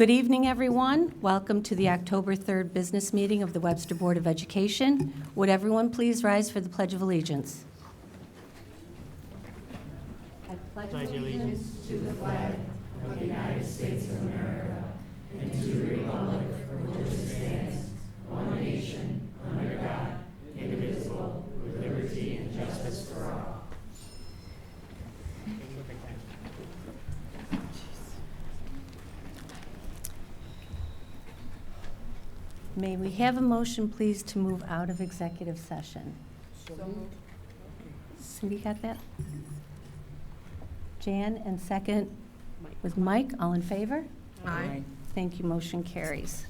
Good evening, everyone. Welcome to the October 3rd business meeting of the Webster Board of Education. Would everyone please rise for the Pledge of Allegiance? I pledge allegiance to the flag of the United States of America and to the republic for which it stands, one nation, under God, indivisible, with liberty and justice for all. May we have a motion, please, to move out of executive session? So moved. Cindy got that? Jan, and second was Mike. All in favor? Aye. Thank you. Motion carries.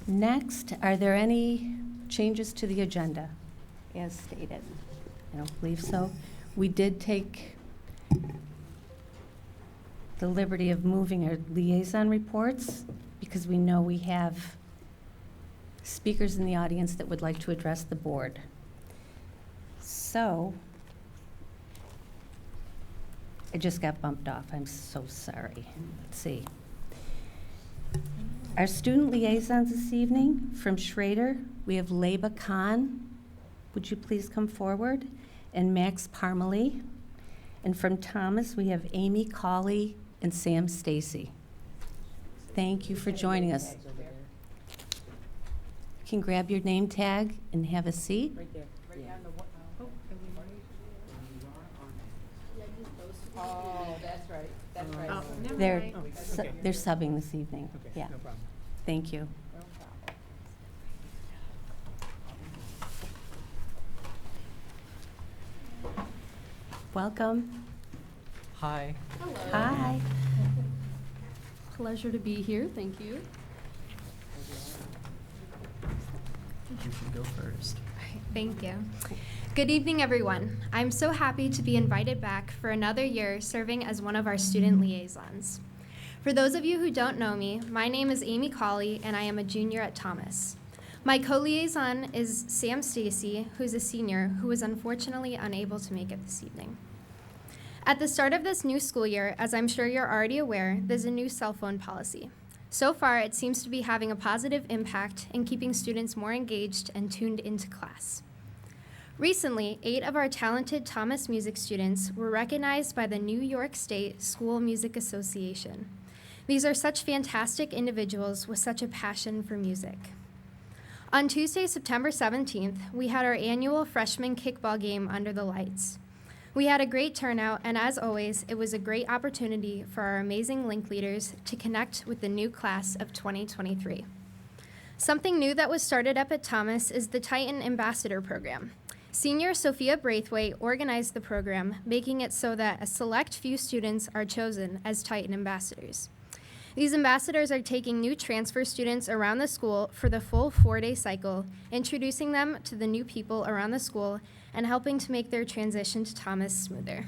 Next, are there any changes to the agenda as stated? I don't believe so. We did take the liberty of moving our liaison reports because we know we have speakers in the audience that would like to address the board. So, I just got bumped off. I'm so sorry. Let's see. Our student liaisons this evening, from Schrader, we have Leba Khan. Would you please come forward? And Max Parmalee. And from Thomas, we have Amy Cawley and Sam Stacy. Thank you for joining us. You can grab your name tag and have a seat. Right there. Right on the Oh, that's right. That's right. Oh, never They're, mind. Okay. they're subbing this evening. Okay, Yeah. no problem. Thank you. No problem. Welcome. Hi. Hello. Hi. Pleasure to be here. Thank you. You should go first. Thank you. Good evening, everyone. I'm so happy to be invited back for another year serving as one of our student liaisons. For those of you who don't know me, my name is Amy Cawley, and I am a junior at Thomas. My co-liaison is Sam Stacy, who's a senior who was unfortunately unable to make it this evening. At the start of this new school year, as I'm sure you're already aware, there's a new cell phone policy. So far, it seems to be having a positive impact in keeping students more engaged and tuned into class. Recently, 8 of our talented Thomas music students were recognized by the New York State School Music Association. These are such fantastic individuals with such a passion for music. On Tuesday, September 17th, we had our annual freshman kickball game under the lights. We had a great turnout, and as always, it was a great opportunity for our amazing link leaders to connect with the new class of 2023. Something new that was started up at Thomas is the Titan Ambassador Program. Senior Sophia Braithwaite organized the program, making it so that a select few students are chosen as Titan Ambassadors. These ambassadors are taking new transfer students around the school for the full 4-day cycle, introducing them to the new people around the school and helping to make their transition to Thomas smoother.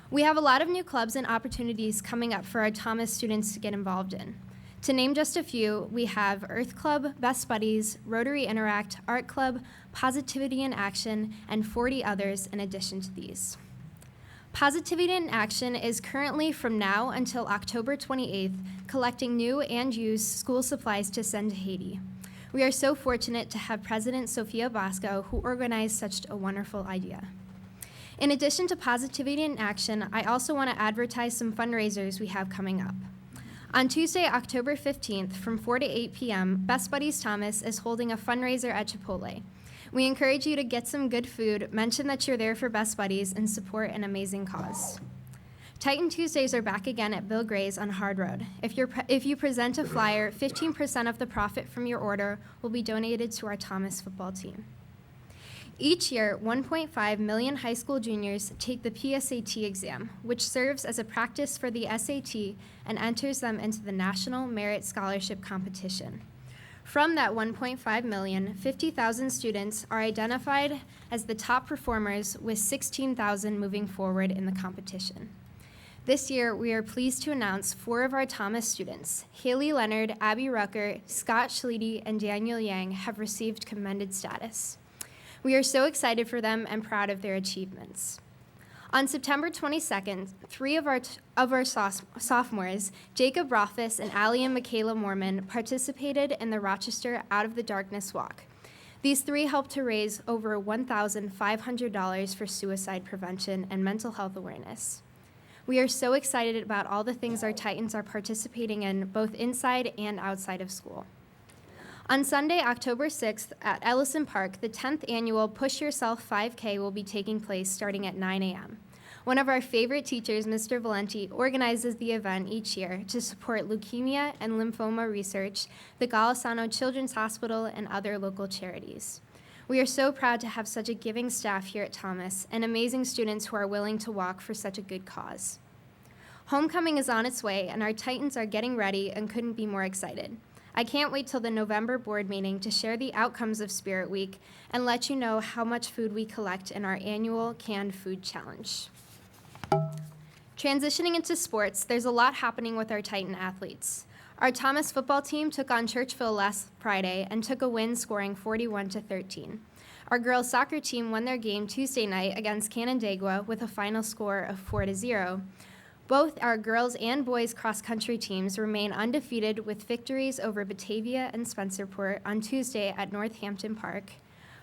We have a lot of new clubs and opportunities coming up for our Thomas students to get involved in. To name just a few, we have Earth Club, Best Buddies, Rotary Interact, Art Club, Positivity in Action, and 40 others in addition to these. Positivity in Action is currently from now until October 28th collecting new and used school supplies to send to Haiti. We are so fortunate to have President Sophia Bosco, who organized such a wonderful idea. In addition to Positivity in Action, I also want to advertise some fundraisers we have coming up. On Tuesday, October 15th, from 4 to 8 p.m., Best Buddies Thomas is holding a fundraiser at Chipotle. We encourage you to get some good food, mention that you're there for Best Buddies, and support an amazing cause. Titan Tuesdays are back again at Bill Gray's on Hard Road. If you present a flyer, 15% of the profit from your order will be donated to our Thomas football team. Each year, 1.5 million high school juniors take the PSAT exam, which serves as a practice for the SAT and enters them into the National Merit Scholarship Competition. From that 1.5 million, 50,000 students are identified as the top performers, with 16,000 moving forward in the competition. This year, we are pleased to announce 4 of our Thomas students, Haley Leonard, Abby Rucker, Scott Schleedy, and Daniel Yang, have received commended status. We are so excited for them and proud of their achievements. On September 22nd, three of our sophomores, Jacob Rothfuss and Allie and Michaela Mormon, participated in the Rochester Out of the Darkness Walk. These three helped to raise over $1,500 for suicide prevention and mental health awareness. We are so excited about all the things our Titans are participating in, both inside and outside of school. On Sunday, October 6th, at Ellison Park, the 10th annual Push Yourself 5K will be taking place starting at 9 a.m. One of our favorite teachers, Mr. Valenti, organizes the event each year to support leukemia and lymphoma research, the Golisano Children's Hospital, and other local charities. We are so proud to have such a giving staff here at Thomas and amazing students who are willing to walk for such a good cause. Homecoming is on its way, and our Titans are getting ready and couldn't be more excited. I can't wait till the November board meeting to share the outcomes of Spirit Week and let you know how much food we collect in our annual canned food challenge. Transitioning into sports, there's a lot happening with our Titan athletes. Our Thomas football team took on Churchville last Friday and took a win, scoring 41-13. Our girls soccer team won their game Tuesday night against Canandaigua with a final score of 4-0. Both our girls and boys cross-country teams remain undefeated with victories over Batavia and Spencerport on Tuesday at Northampton Park.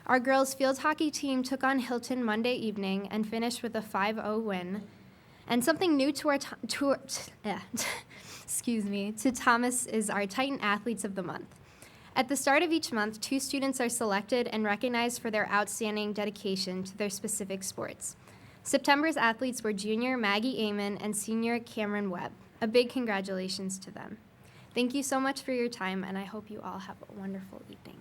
Our girls field hockey team took on Hilton Monday evening and finished with a 5-0 win. And something new to Thomas is our Titan Athletes of the Month. At the start of each month, 2 students are selected and recognized for their outstanding dedication to their specific sports. September's athletes were junior Maggie Amon and senior Cameron Webb. A big congratulations to them. Thank you so much for your time, and I hope you all have a wonderful evening.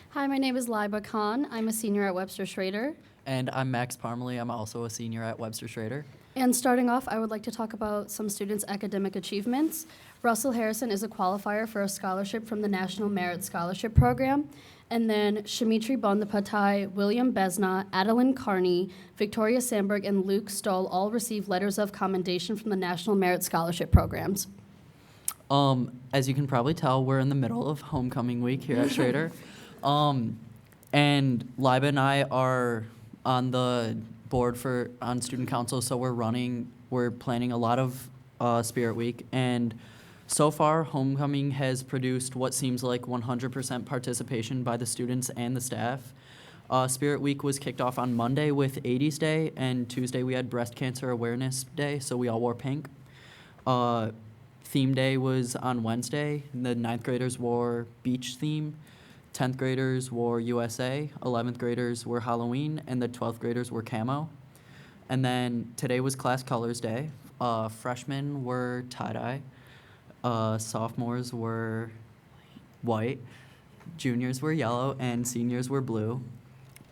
Hi, my name is Liba Khan. I'm a senior at Webster Schrader. And I'm Max Parmalee. I'm also a senior at Webster Schrader. And starting off, I would like to talk about some students' academic achievements. Russell Harrison is a qualifier for a scholarship from the National Merit Scholarship Program. And then Shamitri Bondapatai, William Besna, Adeline Carney, Victoria Sandberg, and Luke Stoll all received letters of commendation from the National Merit Scholarship Programs. As you can probably tell, we're in the middle of homecoming week here at Schrader. And Liba and I are on the board on student council, so we're planning a lot of Spirit Week. And so far, homecoming has produced what seems like 100% participation by the students and the staff. Spirit Week was kicked off on Monday with 80s Day, and Tuesday we had Breast Cancer Awareness Day, so we all wore pink. Theme Day was on Wednesday, and the 9th graders wore beach theme. 10th graders wore USA, 11th graders were Halloween, and the 12th graders were camo. And then today was Class Colors Day. Freshmen were tie-dye. Sophomores were white. Juniors were yellow, and seniors were blue.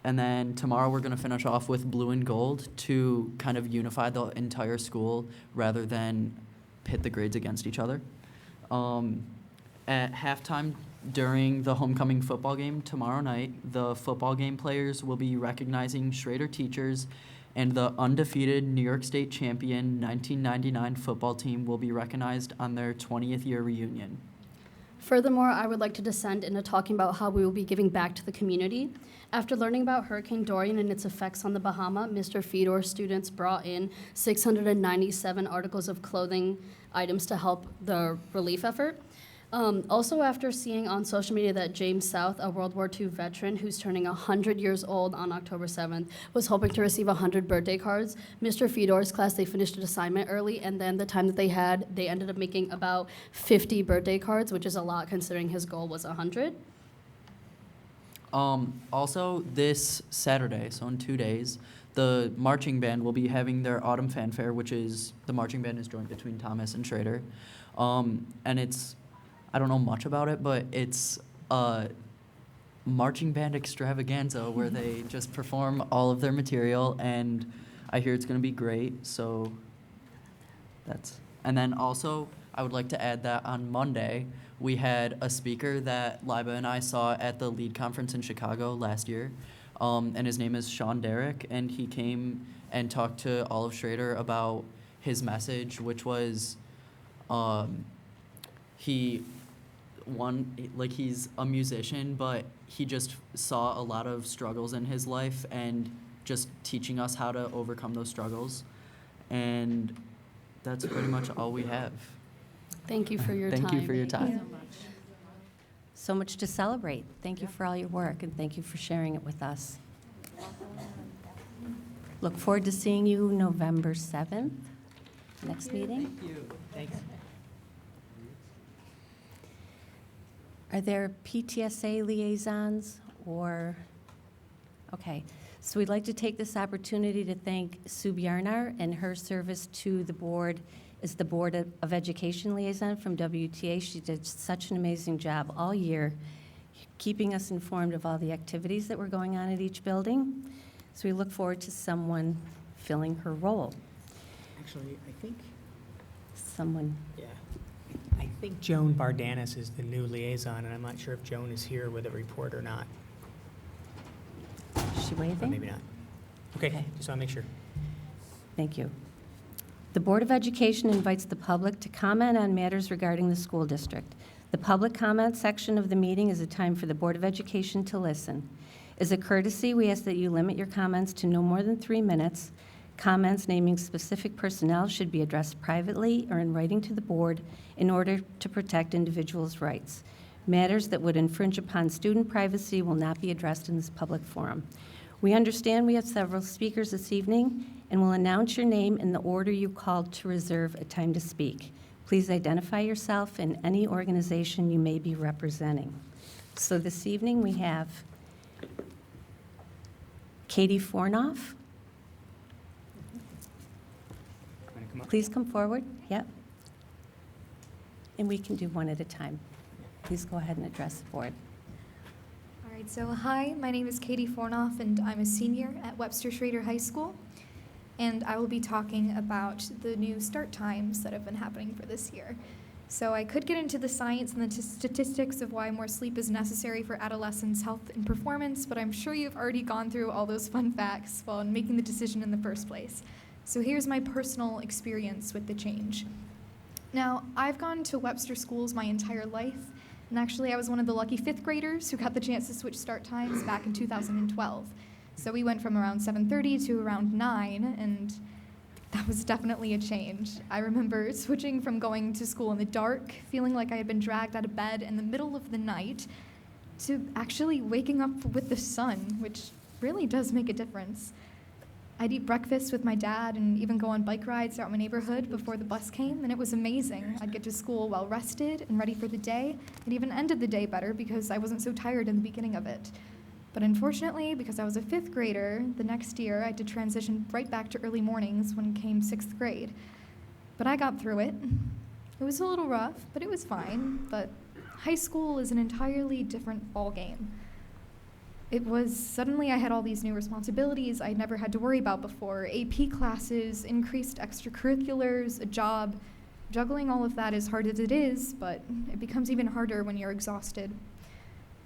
And then tomorrow we're going to finish off with blue and gold to kind of unify the entire school rather than pit the grades against each other. At halftime during the homecoming football game tomorrow night, the football game players will be recognizing Schrader teachers, and the undefeated New York State champion 1999 football team will be recognized on their 20th year reunion. Furthermore, I would like to descend into talking about how we will be giving back to the community. After learning about Hurricane Dorian and its effects on the Bahama, Mr. Fedor's students brought in 697 articles of clothing items to help the relief effort. Also, after seeing on social media that James South, a World War II veteran who's turning 100 years old on October 7th, was hoping to receive 100 birthday cards, Mr. Fedor's class, they finished an assignment early, and then the time that they had, they ended up making about 50 birthday cards, which is a lot considering his goal was 100. Also, this Saturday, so in 2 days, the marching band will be having their autumn fanfare, which is, the marching band is joined between Thomas and Schrader. And it's, I don't know much about it, but it's a marching band extravaganza where they just perform all of their material, and I hear it's going to be great, so that's... And then also, I would like to add that on Monday, we had a speaker that Liba and I saw at the LEAD conference in Chicago last year, and his name is Sean Derrick, and he came and talked to all of Schrader about his message, which was he he's a musician, but he just saw a lot of struggles in his life and just teaching us how to overcome those struggles. And that's pretty much all we have. Thank you for your time. Thank you for your time. So much to celebrate. Thank you for all your work, and thank you for sharing it with us. Look forward to seeing you November 7th, next meeting. Thank you. Thanks. Are there PTSA liaisons or, okay. So we'd like to take this opportunity to thank Sue Bjarnar and her service to the board as the Board of Education liaison from WTA. She did such an amazing job all year, keeping us informed of all the activities that were going on at each building. So we look forward to someone filling her role. Actually, I think, Someone, yeah, I think Joan Bardanis is the new liaison, and I'm not sure if Joan is here with a report or not. is she But waving? maybe not. Okay, Okay. just want to make sure. Thank you. The Board of Education invites the public to comment on matters regarding the school district. The public comment section of the meeting is a time for the Board of Education to listen. As a courtesy, we ask that you limit your comments to no more than 3 minutes. Comments naming specific personnel should be addressed privately or in writing to the board in order to protect individuals' rights. Matters that would infringe upon student privacy will not be addressed in this public forum. We understand we have several speakers this evening and will announce your name in the order you called to reserve a time to speak. Please identify yourself and any organization you may be representing. So this evening we have Katie Fornoff. Want to come up? Please come forward. Yep. And we can do one at a time. Please go ahead and address the board. All right, so hi, my name is Katie Fornoff, and I'm a senior at Webster Schrader High School. And I will be talking about the new start times that have been happening for this year. So I could get into the science and the statistics of why more sleep is necessary for adolescents' health and performance, but I'm sure you've already gone through all those fun facts while making the decision in the first place. So here's my personal experience with the change. Now, I've gone to Webster schools my entire life, and actually I was one of the lucky 5th graders who got the chance to switch start times back in 2012. So we went from around 7:30 to around 9, and that was definitely a change. I remember switching from going to school in the dark, feeling like I had been dragged out of bed in the middle of the night, to actually waking up with the sun, which really does make a difference. I'd eat breakfast with my dad and even go on bike rides throughout my neighborhood before the bus came, and it was amazing. I'd get to school well rested and ready for the day. It even ended the day better because I wasn't so tired in the beginning of it. But unfortunately, because I was a 5th grader, the next year I had to transition right back to early mornings when came 6th grade. But I got through it. It was a little rough, but it was fine. But high school is an entirely different ballgame. It was suddenly I had all these new responsibilities I'd never had to worry about before. AP classes, increased extracurriculars, a job. Juggling all of that is hard as it is, but it becomes even harder when you're exhausted.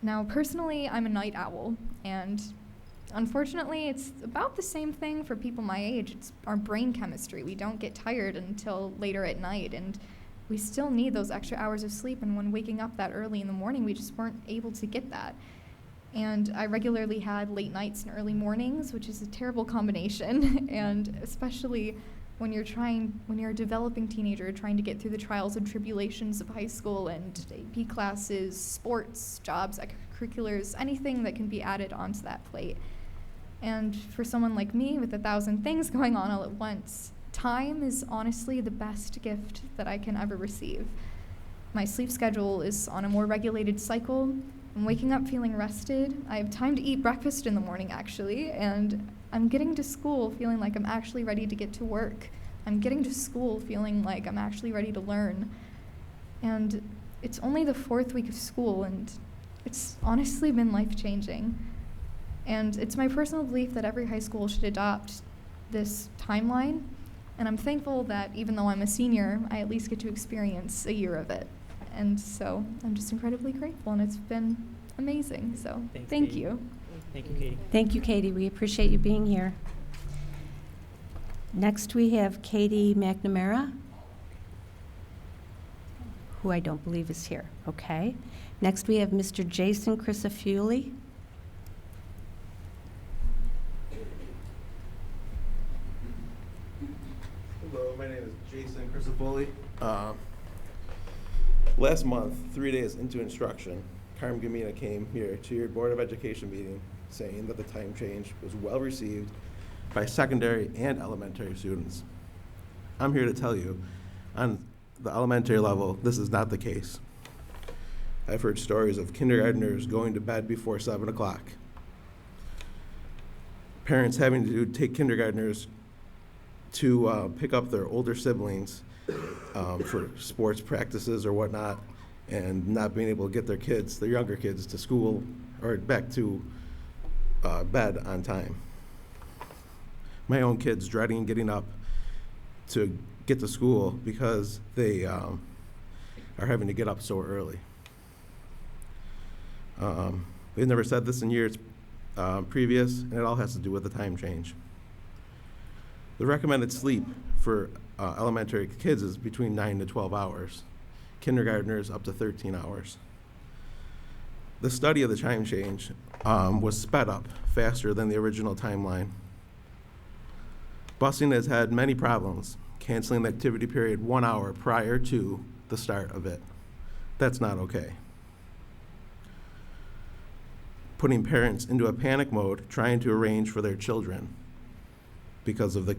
Now, personally, I'm a night owl, and unfortunately, it's about the same thing for people my age. It's our brain chemistry. We don't get tired until later at night, and we still need those extra hours of sleep, and when waking up that early in the morning, we just weren't able to get that. And I regularly had late nights and early mornings, which is a terrible combination, and especially when you're a developing teenager trying to get through the trials and tribulations of high school and AP classes, sports, jobs, extracurriculars, anything that can be added onto that plate. And for someone like me with 1,000 things going on all at once, time is honestly the best gift that I can ever receive. My sleep schedule is on a more regulated cycle. I'm waking up feeling rested. I have time to eat breakfast in the morning, actually, and I'm getting to school feeling like I'm actually ready to get to work. I'm getting to school feeling like I'm actually ready to learn. And it's only the 4th week of school, and it's honestly been life-changing. And it's my personal belief that every high school should adopt this timeline, and I'm thankful that even though I'm a senior, I at least get to experience a year of it. And so I'm just incredibly grateful, and it's been amazing. So Thanks, thank Katie. you. Thank you, Katie. Thank you, Katie. We appreciate you being here. Next, we have Katie McNamara, who I don't believe is here. Okay. Next, we have Mr. Jason Crisafulli. Hello, my name is Jason Crisafulli. Last month, 3 days into instruction, Carmen Gamina came here to your Board of Education meeting saying that the time change was well received by secondary and elementary students. I'm here to tell you, on the elementary level, this is not the case. I've heard stories of kindergartners going to bed before 7 o'clock. Parents having to take kindergartners to pick up their older siblings for sports practices or whatnot, and not being able to get their kids, their younger kids, to school or back to bed on time. My own kids dreading getting up to get to school because they are having to get up so early. They've never said this in years previous, and it all has to do with the time change. The recommended sleep for elementary kids is between 9 to 12 hours. Kindergartners up to 13 hours. The study of the time change was sped up faster than the original timeline. Busing has had many problems, canceling the activity period 1 hour prior to the start of it. That's not okay. Putting parents into a panic mode, trying to arrange for their children because of the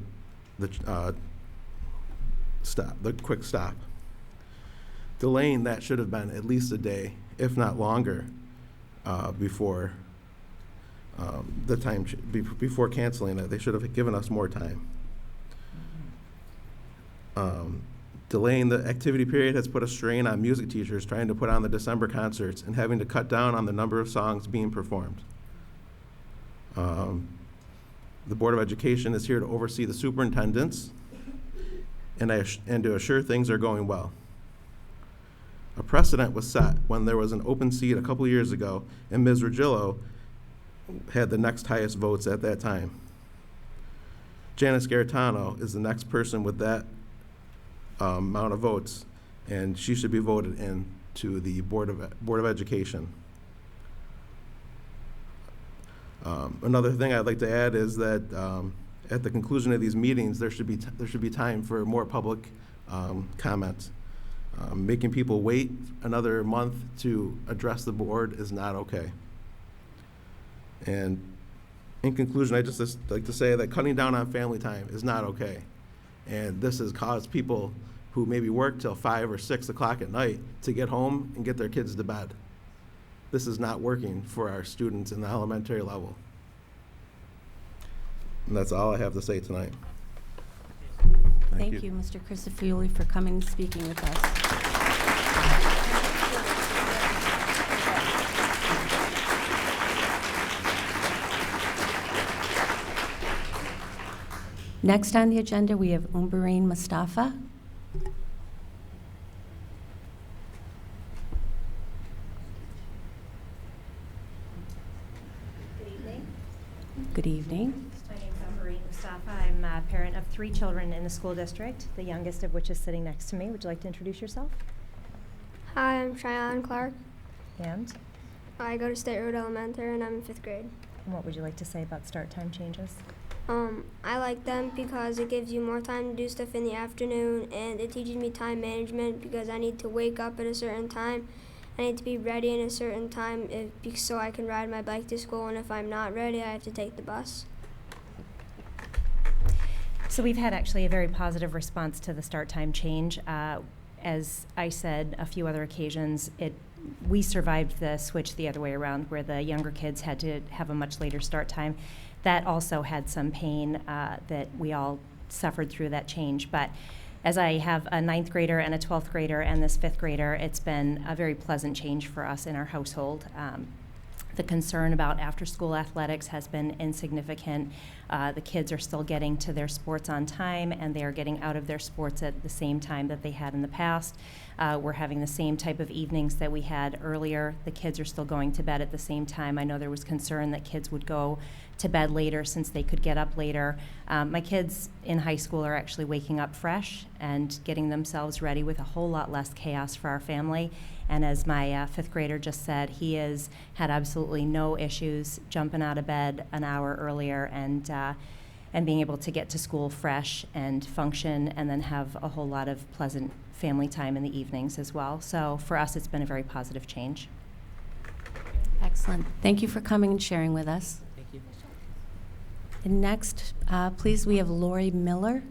quick stop. Delaying that should have been at least a day, if not longer, before the time before canceling it. They should have given us more time. Delaying the activity period has put a strain on music teachers trying to put on the December concerts and having to cut down on the number of songs being performed. The Board of Education is here to oversee the superintendents and to assure things are going well. A precedent was set when there was an open seat a couple years ago, and Ms. Regillo had the next highest votes at that time. Janice Garitano is the next person with that amount of votes, and she should be voted in to the Board of Education. Another thing I'd like to add is that at the conclusion of these meetings, there should be time for more public comments. Making people wait another month to address the board is not okay. And in conclusion, I just like to say that cutting down on family time is not okay. And this has caused people who maybe work till 5 or 6 o'clock at night to get home and get their kids to bed. This is not working for our students in the elementary level. And that's all I have to say tonight. Thank you, Mr. Crisafulli, for coming and speaking with us. Next on the agenda, we have Umbareen Mustafa. Good evening. Good evening. My name is Umbareen Mustafa. I'm a parent of 3 children in the school district, the youngest of which is sitting next to me. Would you like to introduce yourself? Hi, I'm Cheyenne Clark. And I go to State Road Elementary and I'm in 5th grade. what would you like to say about start time changes? I like them because it gives you more time to do stuff in the afternoon, and it teaches me time management because I need to wake up at a certain time. I need to be ready in a certain time so I can ride my bike to school, and if I'm not ready, I have to take the bus. So we've had actually a very positive response to the start time change. As I said a few other occasions, we survived the switch the other way around where the younger kids had to have a much later start time. That also had some pain that we all suffered through that change. But as I have a 9th grader and a 12th grader and this 5th grader, it's been a very pleasant change for us in our household. The concern about after-school athletics has been insignificant. The kids are still getting to their sports on time, and they are getting out of their sports at the same time that they had in the past. We're having the same type of evenings that we had earlier. The kids are still going to bed at the same time. I know there was concern that kids would go to bed later since they could get up later. My kids in high school are actually waking up fresh and getting themselves ready with a whole lot less chaos for our family. And as my fifth grader just said, he has had absolutely no issues jumping out of bed an hour earlier and being able to get to school fresh and function, and then have a whole lot of pleasant family time in the evenings as well. So for us, it's been a very positive change. Excellent. Thank you for coming and sharing with us. Thank you. And next, please, we have Lori Miller.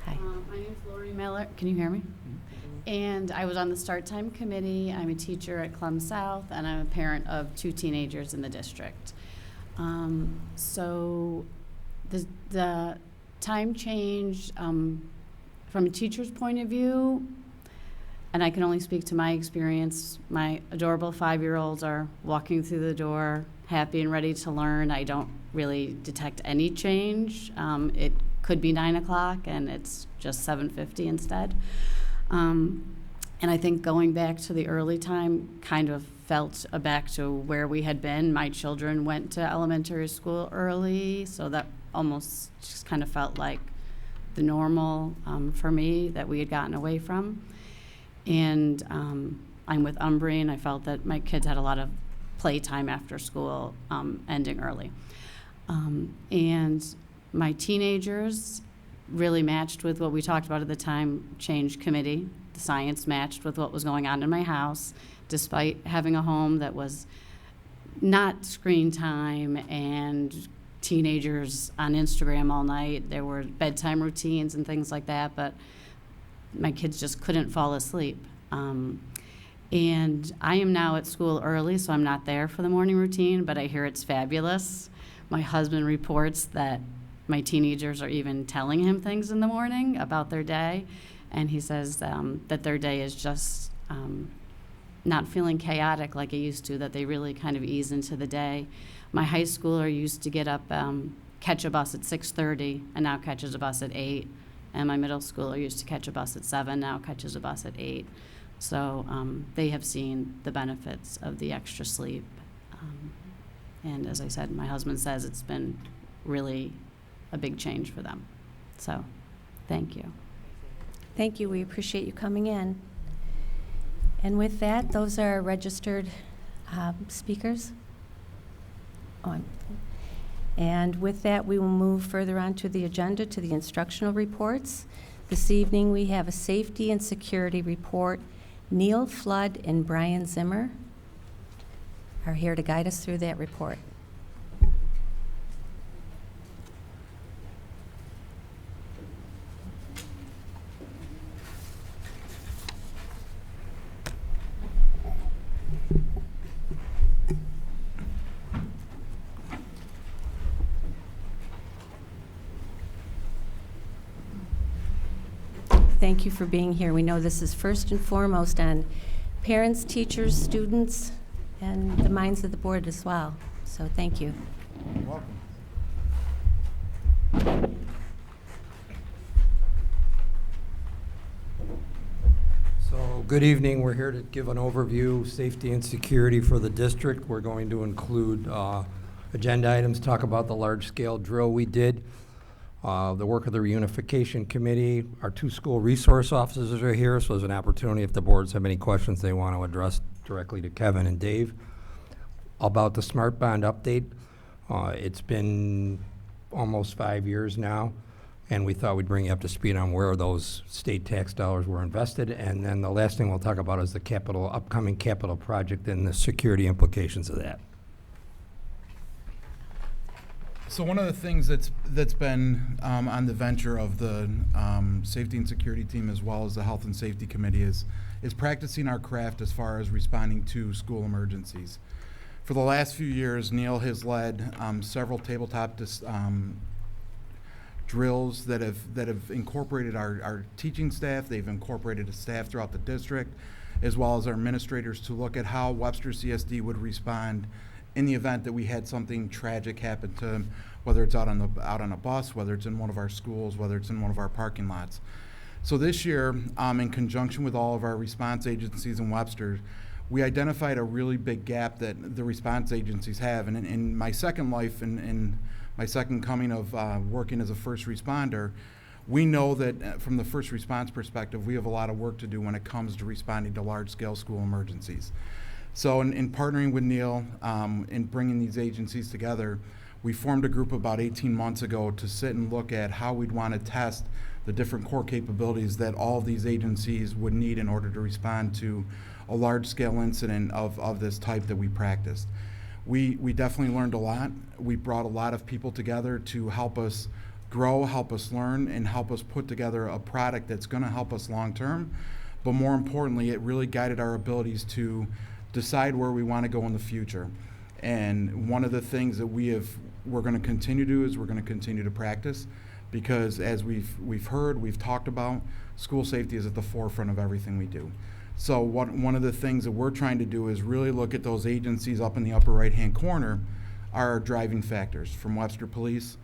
Hi. My name's Lori Miller. Can you hear me? And I was on the Start Time Committee. I'm a teacher at Clem South, and I'm a parent of 2 teenagers in the district. So the time change, from a teacher's point of view, and I can only speak to my experience, my adorable 5-year-olds are walking through the door, happy and ready to learn. I don't really detect any change. It could be 9 o'clock, and it's just 7:50 instead. And I think going back to the early time kind of felt back to where we had been. My children went to elementary school early, so that almost just kind of felt like the normal for me that we had gotten away from. And I'm with Umbry, and I felt that my kids had a lot of playtime after school ending early. And my teenagers really matched with what we talked about at the time change committee. The science matched with what was going on in my house, despite having a home that was not screen time and teenagers on Instagram all night. There were bedtime routines and things like that, but my kids just couldn't fall asleep. And I am now at school early, so I'm not there for the morning routine, but I hear it's fabulous. My husband reports that my teenagers are even telling him things in the morning about their day, and he says that their day is just not feeling chaotic like it used to, that they really kind of ease into the day. My high schooler used to get up, catch a bus at 6:30, and now catches a bus at 8. And my middle schooler used to catch a bus at 7, now catches a bus at 8. So they have seen the benefits of the extra sleep. And as I said, my husband says it's been really a big change for them. So thank you. Thank you. We appreciate you coming in. And with that, those are registered speakers. And with that, we will move further on to the agenda, to the instructional reports. This evening, we have a safety and security report. Neil Flood and Brian Zimmer are here to guide us through that report. Thank you for being here. We know this is first and foremost on parents, teachers, students, and the minds of the board as well. So thank you. You're welcome. So, good evening. We're here to give an overview, safety and security for the district. We're going to include agenda items, talk about the large-scale drill we did, the work of the reunification committee. Our 2 school resource officers are here, so there's an opportunity if the boards have any questions they want to address directly to Kevin and Dave. About the Smart Bond update, it's been almost 5 years now, and we thought we'd bring you up to speed on where those state tax dollars were invested. And then the last thing we'll talk about is the upcoming capital project and the security implications of that. So one of the things that's been on the venture of the safety and security team, as well as the health and safety committee, is practicing our craft as far as responding to school emergencies. For the last few years, Neil has led several tabletop drills that have incorporated our teaching staff. They've incorporated the staff throughout the district, as well as our administrators, to look at how Webster CSD would respond in the event that we had something tragic happen to them, whether it's out on a bus, whether it's in one of our schools, whether it's in one of our parking lots. So this year, in conjunction with all of our response agencies in Webster, we identified a really big gap that the response agencies have. And in my second life, in my second coming of working as a first responder, we know that from the first response perspective, we have a lot of work to do when it comes to responding to large-scale school emergencies. So in partnering with Neil, in bringing these agencies together, we formed a group about 18 months ago to sit and look at how we'd want to test the different core capabilities that all of these agencies would need in order to respond to a large-scale incident of this type that we practiced. We definitely learned a lot. We brought a lot of people together to help us grow, help us learn, and help us put together a product that's going to help us long-term. But more importantly, it really guided our abilities to decide where we want to go in the future. And one of the things that we're going to continue to do is we're going to continue to practice, because as we've heard, we've talked about, school safety is at the forefront of everything we do. So one of the things that we're trying to do is really look at those agencies up in the upper right-hand corner, our driving factors, from Webster Police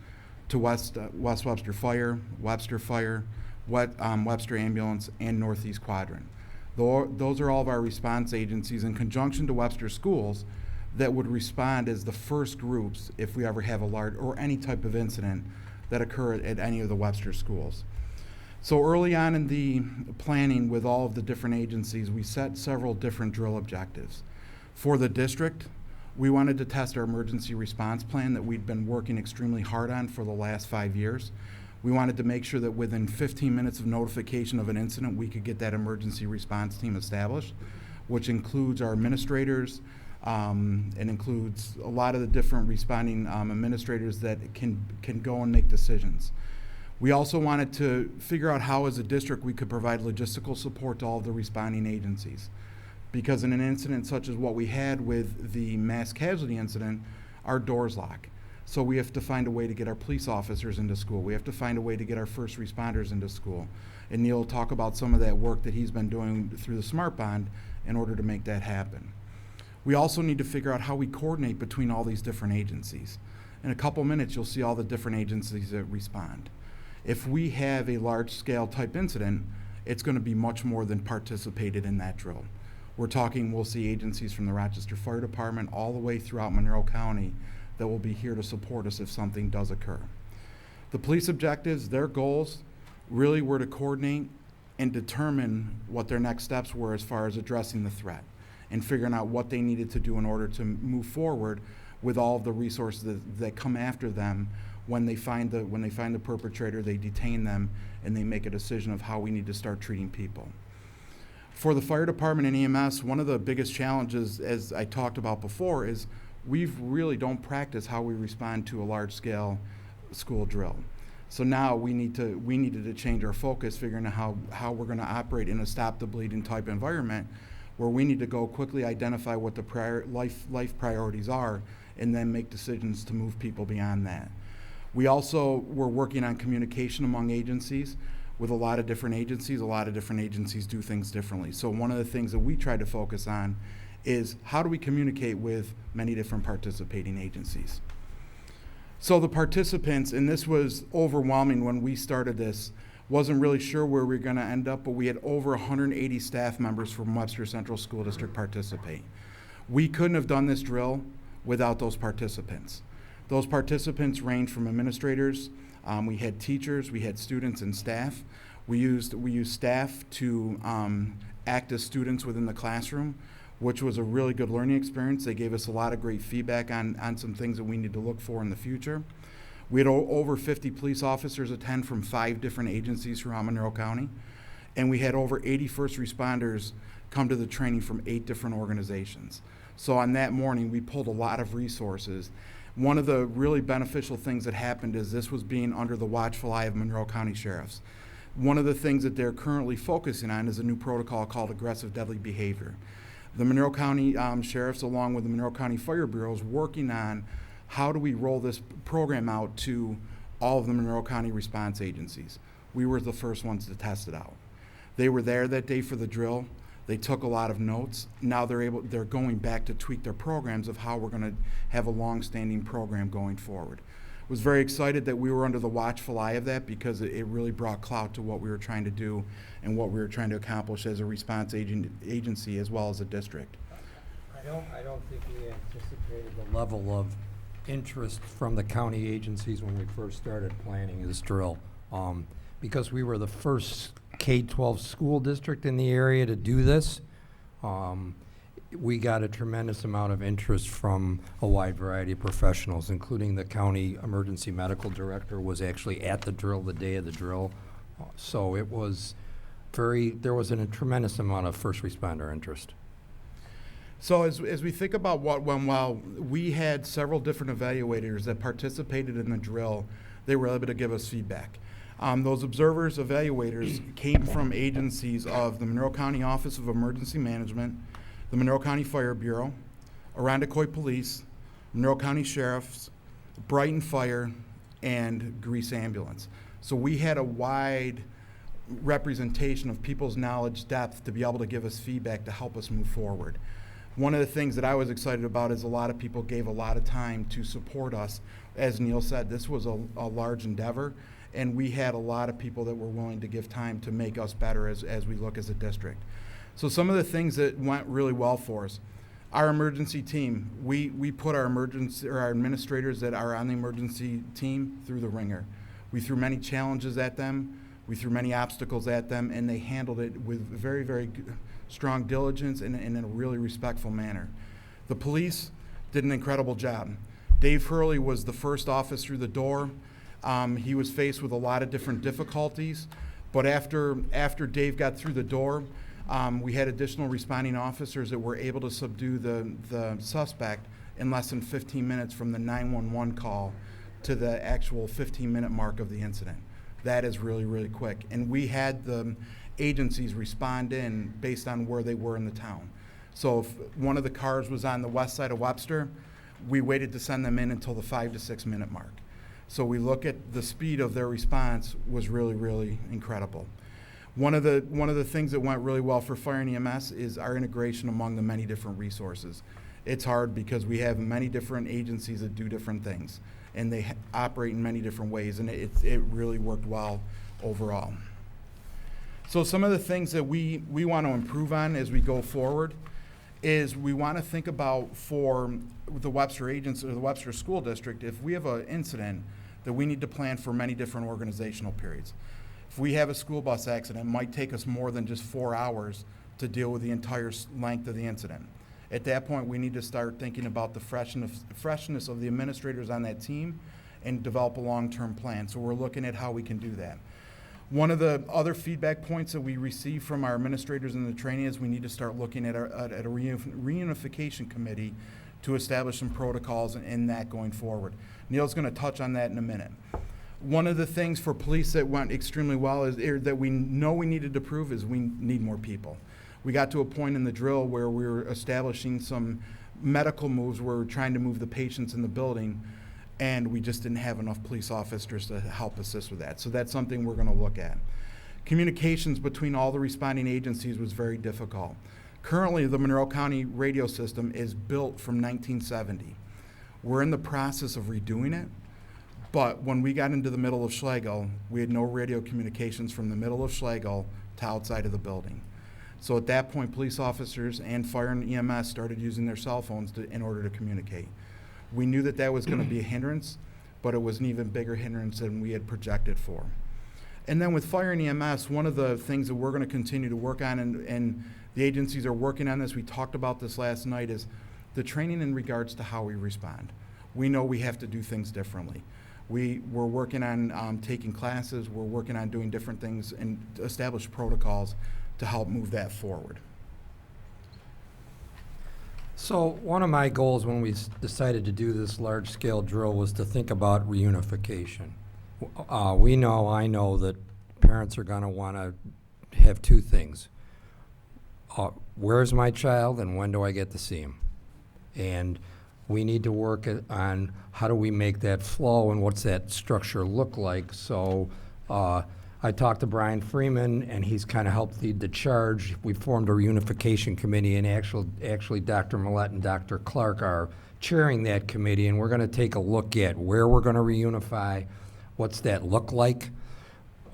to West Webster Fire, Webster Fire, Webster Ambulance, and Northeast Quadrant. Those are all of our response agencies in conjunction to Webster Schools that would respond as the first groups if we ever have a large or any type of incident that occur at any of the Webster schools. So early on in the planning with all of the different agencies, we set several different drill objectives. For the district, we wanted to test our emergency response plan that we'd been working extremely hard on for the last 5 years. We wanted to make sure that within 15 minutes of notification of an incident, we could get that emergency response team established, which includes our administrators, and includes a lot of the different responding administrators that can go and make decisions. We also wanted to figure out how, as a district, we could provide logistical support to all of the responding agencies. Because in an incident such as what we had with the mass casualty incident, our doors lock. So we have to find a way to get our police officers into school. We have to find a way to get our first responders into school. And Neil will talk about some of that work that he's been doing through the Smart Bond in order to make that happen. We also need to figure out how we coordinate between all these different agencies. In a couple minutes, you'll see all the different agencies that respond. If we have a large-scale type incident, it's going to be much more than participated in that drill. We'll see agencies from the Rochester Fire Department all the way throughout Monroe County that will be here to support us if something does occur. The police objectives, their goals, really were to coordinate and determine what their next steps were as far as addressing the threat and figuring out what they needed to do in order to move forward with all of the resources that come after them. When they find the perpetrator, they detain them and they make a decision of how we need to start treating people. For the fire department and EMS, one of the biggest challenges, as I talked about before, is we really don't practice how we respond to a large-scale school drill. So now we needed to change our focus, figuring out how we're going to operate in a stop-the-bleeding type environment, where we need to go quickly identify what the life priorities are, and then make decisions to move people beyond that. We also were working on communication among agencies. With a lot of different agencies do things differently. So one of the things that we try to focus on is how do we communicate with many different participating agencies. So the participants, and this was overwhelming when we started this, wasn't really sure where we were going to end up, but we had over 180 staff members from Webster Central School District participate. We couldn't have done this drill without those participants. Those participants range from administrators, we had teachers, we had students and staff. We used staff to act as students within the classroom, which was a really good learning experience. They gave us a lot of great feedback on some things that we need to look for in the future. We had over 50 police officers attend from 5 different agencies throughout Monroe County, and we had over 80 first responders come to the training from 8 different organizations. So on that morning, we pulled a lot of resources. One of the really beneficial things that happened is this was being under the watchful eye of Monroe County sheriffs. One of the things that they're currently focusing on is a new protocol called aggressive deadly behavior. The Monroe County sheriffs, along with the Monroe County Fire Bureau, is working on how do we roll this program out to all of the Monroe County response agencies. We were the first ones to test it out. They were there that day for the drill. They took a lot of notes. Now they're going back to tweak their programs of how we're going to have a long-standing program going forward. Was very excited that we were under the watchful eye of that because it really brought clout to what we were trying to do and what we were trying to accomplish as a response agency as well as a district. I don't think we anticipated the level of interest from the county agencies when we first started planning this drill. Because we were the first K-12 school district in the area to do this, we got a tremendous amount of interest from a wide variety of professionals, including the county emergency medical director was actually at the drill the day of the drill. So it was there was a tremendous amount of first responder interest. So as we think about what went well, we had several different evaluators that participated in the drill. They were able to give us feedback. Those observers, evaluators, came from agencies of the Monroe County Office of Emergency Management, the Monroe County Fire Bureau, Arundecoy Police, Monroe County Sheriffs, Brighton Fire, and Grease Ambulance. So we had a wide representation of people's knowledge depth to be able to give us feedback to help us move forward. One of the things that I was excited about is a lot of people gave a lot of time to support us. As Neil said, this was a large endeavor, and we had a lot of people that were willing to give time to make us better as we look as a district. So some of the things that went really well for us, our emergency team, we put our administrators that are on the emergency team through the ringer. We threw many challenges at them, we threw many obstacles at them, and they handled it with very, very strong diligence and in a really respectful manner. The police did an incredible job. Dave Hurley was the first officer through the door. He was faced with a lot of different difficulties, but after Dave got through the door, we had additional responding officers that were able to subdue the suspect in less than 15 minutes from the 911 call to the actual 15-minute mark of the incident. That is really, really quick. And we had the agencies respond in based on where they were in the town. So if one of the cars was on the west side of Webster, we waited to send them in until the 5 to 6 minute mark. So we look at the speed of their response was really, really incredible. One of the things that went really well for Fire and EMS is our integration among the many different resources. It's hard because we have many different agencies that do different things, and they operate in many different ways, and it really worked well overall. So some of the things that we want to improve on as we go forward is we want to think about for the Webster agency or the Webster School District, if we have an incident, that we need to plan for many different organizational periods. If we have a school bus accident, it might take us more than just 4 hours to deal with the entire length of the incident. At that point, we need to start thinking about the freshness of the administrators on that team and develop a long-term plan. So we're looking at how we can do that. One of the other feedback points that we receive from our administrators in the training is we need to start looking at a reunification committee to establish some protocols in that going forward. Neil's going to touch on that in a minute. One of the things for police that went extremely well is that we know we needed to prove is we need more people. We got to a point in the drill where we were establishing some medical moves where we're trying to move the patients in the building, and we just didn't have enough police officers to help assist with that. So that's something we're going to look at. Communications between all the responding agencies was very difficult. Currently, the Monroe County radio system is built from 1970. We're in the process of redoing it, but when we got into the middle of Schlegel, we had no radio communications from the middle of Schlegel to outside of the building. So at that point, police officers and fire and EMS started using their cell phones in order to communicate. We knew that was going to be a hindrance, but it was an even bigger hindrance than we had projected for. And then with fire and EMS, one of the things that we're going to continue to work on, and the agencies are working on this, we talked about this last night, is the training in regards to how we respond. We know we have to do things differently. We're working on taking classes, we're working on doing different things and establish protocols to help move that forward. So one of my goals when we decided to do this large-scale drill was to think about reunification. I know that parents are going to want to have two things. Where's my child and when do I get to see him? And We need to work on how do we make that flow and what's that structure look like. So I talked to Brian Freeman, and he's kind of helped lead the charge. We formed a reunification committee, and actually Dr. Millette and Dr. Clark are chairing that committee, and we're going to take a look at where we're going to reunify, what's that look like,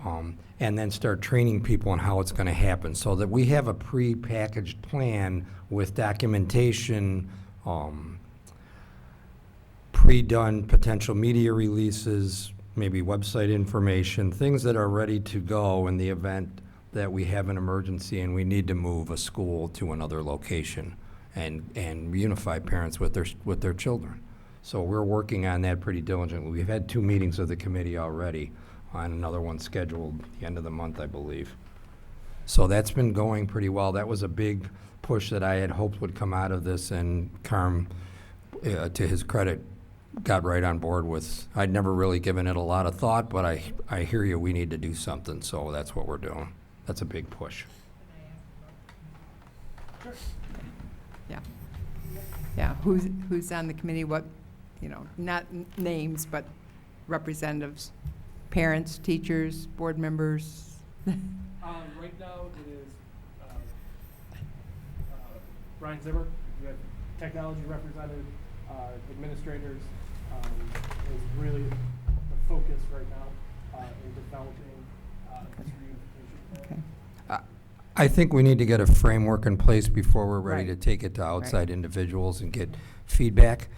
and then start training people on how it's going to happen so that we have a pre-packaged plan with documentation, pre-done potential media releases, maybe website information, things that are ready to go in the event that we have an emergency and we need to move a school to another location and reunify parents with their children. So we're working on that pretty diligently. We've had 2 meetings of the committee already, on another one scheduled the end of the month, I believe. So that's been going pretty well. That was a big push that I had hoped would come out of this, and Carm, to his credit, got right on board with. I'd never really given it a lot of thought, but I hear you, we need to do something, so that's what we're doing. That's a big push. Yeah, who's on the committee, what, not names, but representatives, parents, teachers, board members? Right now, it is Brian Zimmer. We have technology representative, administrators. Is really the focus right now in developing this reunification plan. Okay. I think we need to get a framework in place before we're ready Right. to take it to outside individuals and get feedback.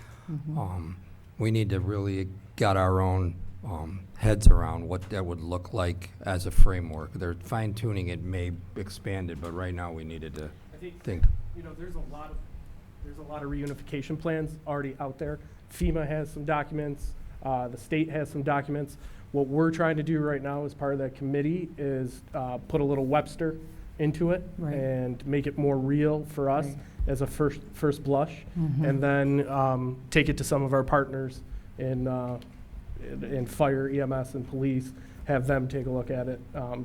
We need to really get our own heads around what that would look like as a framework. They're fine-tuning it, may expand it, but right now we needed to think. There's a lot of reunification plans already out there. FEMA has some documents. The state has some documents. What we're trying to do right now as part of that committee is put a little Webster into it and make it more real for us as a first blush, and then take it to some of our partners in fire, EMS, and police, have them take a look at it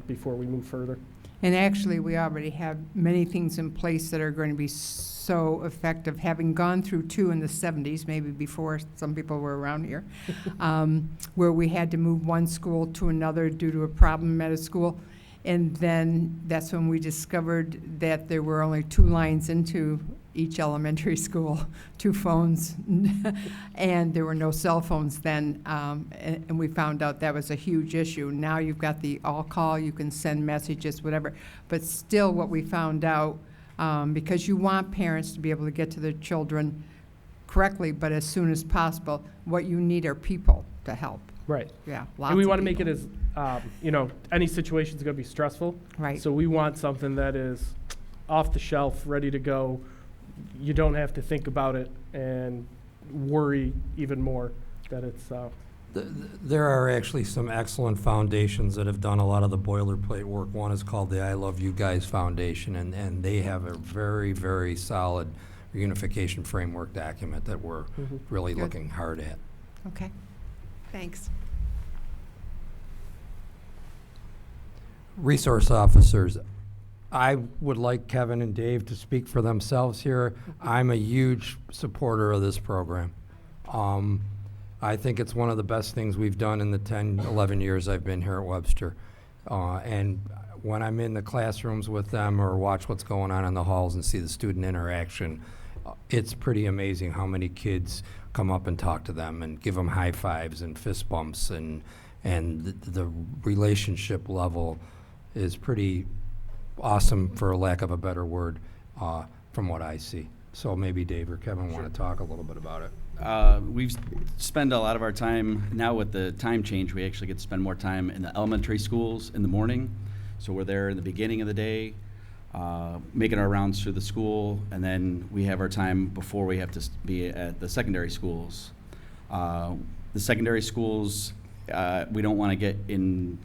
before we move further. And actually, we already have many things in place that are going to be so effective, having gone through 2 in the 70s, maybe before some people were around here, where we had to move one school to another due to a problem at a school. And then that's when we discovered that there were only 2 lines into each elementary school, 2 phones, and there were no cell phones then, and we found out that was a huge issue. Now you've got the all-call, you can send messages, whatever, but still what we found out, because you want parents to be able to get to their children correctly, but as soon as possible, what you need are people to help. Right. Yeah, And we want to make it as, any situation is going to be stressful. Right. So we want something that is off the shelf, ready to go. You don't have to think about it and worry even more that it's. There are actually some excellent foundations that have done a lot of the boilerplate work. One is called the I Love You Guys Foundation, and they have a very, very solid reunification framework document that we're really Good. looking hard at. Okay, thanks. Resource officers. I would like Kevin and Dave to speak for themselves here. I'm a huge supporter of this program. I think it's one of the best things we've done in the 10, 11 years I've been here at Webster. And when I'm in the classrooms with them or watch what's going on in the halls and see the student interaction, it's pretty amazing how many kids come up and talk to them and give them high fives and fist bumps, and the relationship level is pretty awesome, for lack of a better word, from what I see. So maybe Dave or Kevin want to talk a little bit about it. We've spent a lot of our time, now with the time change, we actually get to spend more time in the elementary schools in the morning. So we're there in the beginning of the day, making our rounds through the school, and then we have our time before we have to be at the secondary schools. The secondary schools, we don't want to get in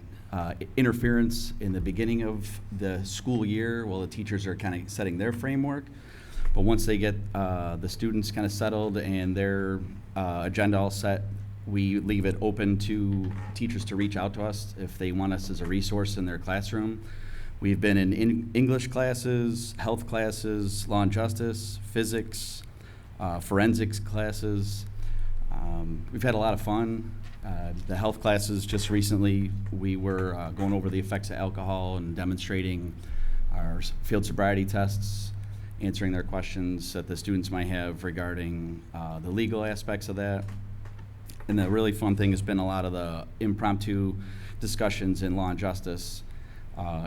interference in the beginning of the school year while the teachers are kind of setting their framework. But once they get the students kind of settled and their agenda all set, we leave it open to teachers to reach out to us if they want us as a resource in their classroom. We've been in English classes, health classes, law and justice, physics, forensics classes. We've had a lot of fun. The health classes, just recently, we were going over the effects of alcohol and demonstrating our field sobriety tests, answering their questions that the students might have regarding the legal aspects of that. And the really fun thing has been a lot of the impromptu discussions in law and justice,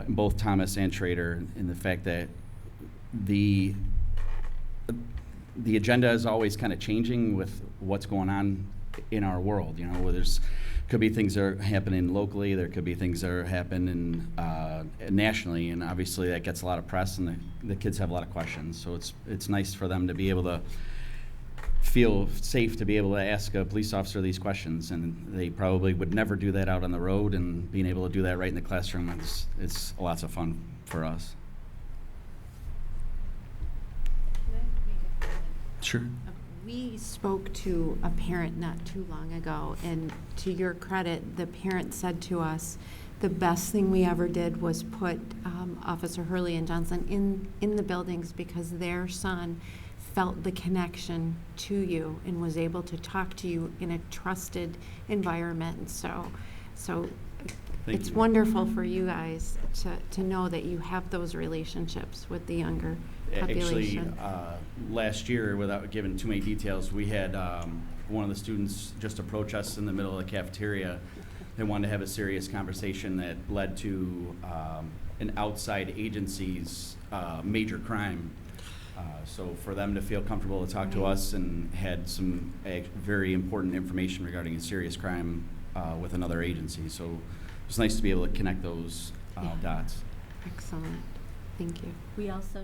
in both Thomas and Schrader, in the fact that the agenda is always kind of changing with what's going on in our world. You know, where could be things that are happening locally, there could be things that are happening nationally, and obviously that gets a lot of press, and the kids have a lot of questions. So it's nice for them to be able to feel safe to be able to ask a police officer these questions, and they probably would never do that out on the road, and being able to do that right in the classroom, it's lots of fun for us. Sure. We spoke to a parent not too long ago, and to your credit, the parent said to us, the best thing we ever did was put Officer Hurley and Johnson in the buildings because their son felt the connection to you and was able to talk to you in a trusted environment. So it's wonderful for you guys to know that you have those relationships with the younger population. Actually, last year, without giving too many details, we had one of the students just approach us in the middle of the cafeteria. They wanted to have a serious conversation that led to an outside agency's major crime. So for them to feel comfortable to talk to us and had some very important information regarding a serious crime with another agency. So it's nice to be able to connect those dots. Excellent. Thank you. We also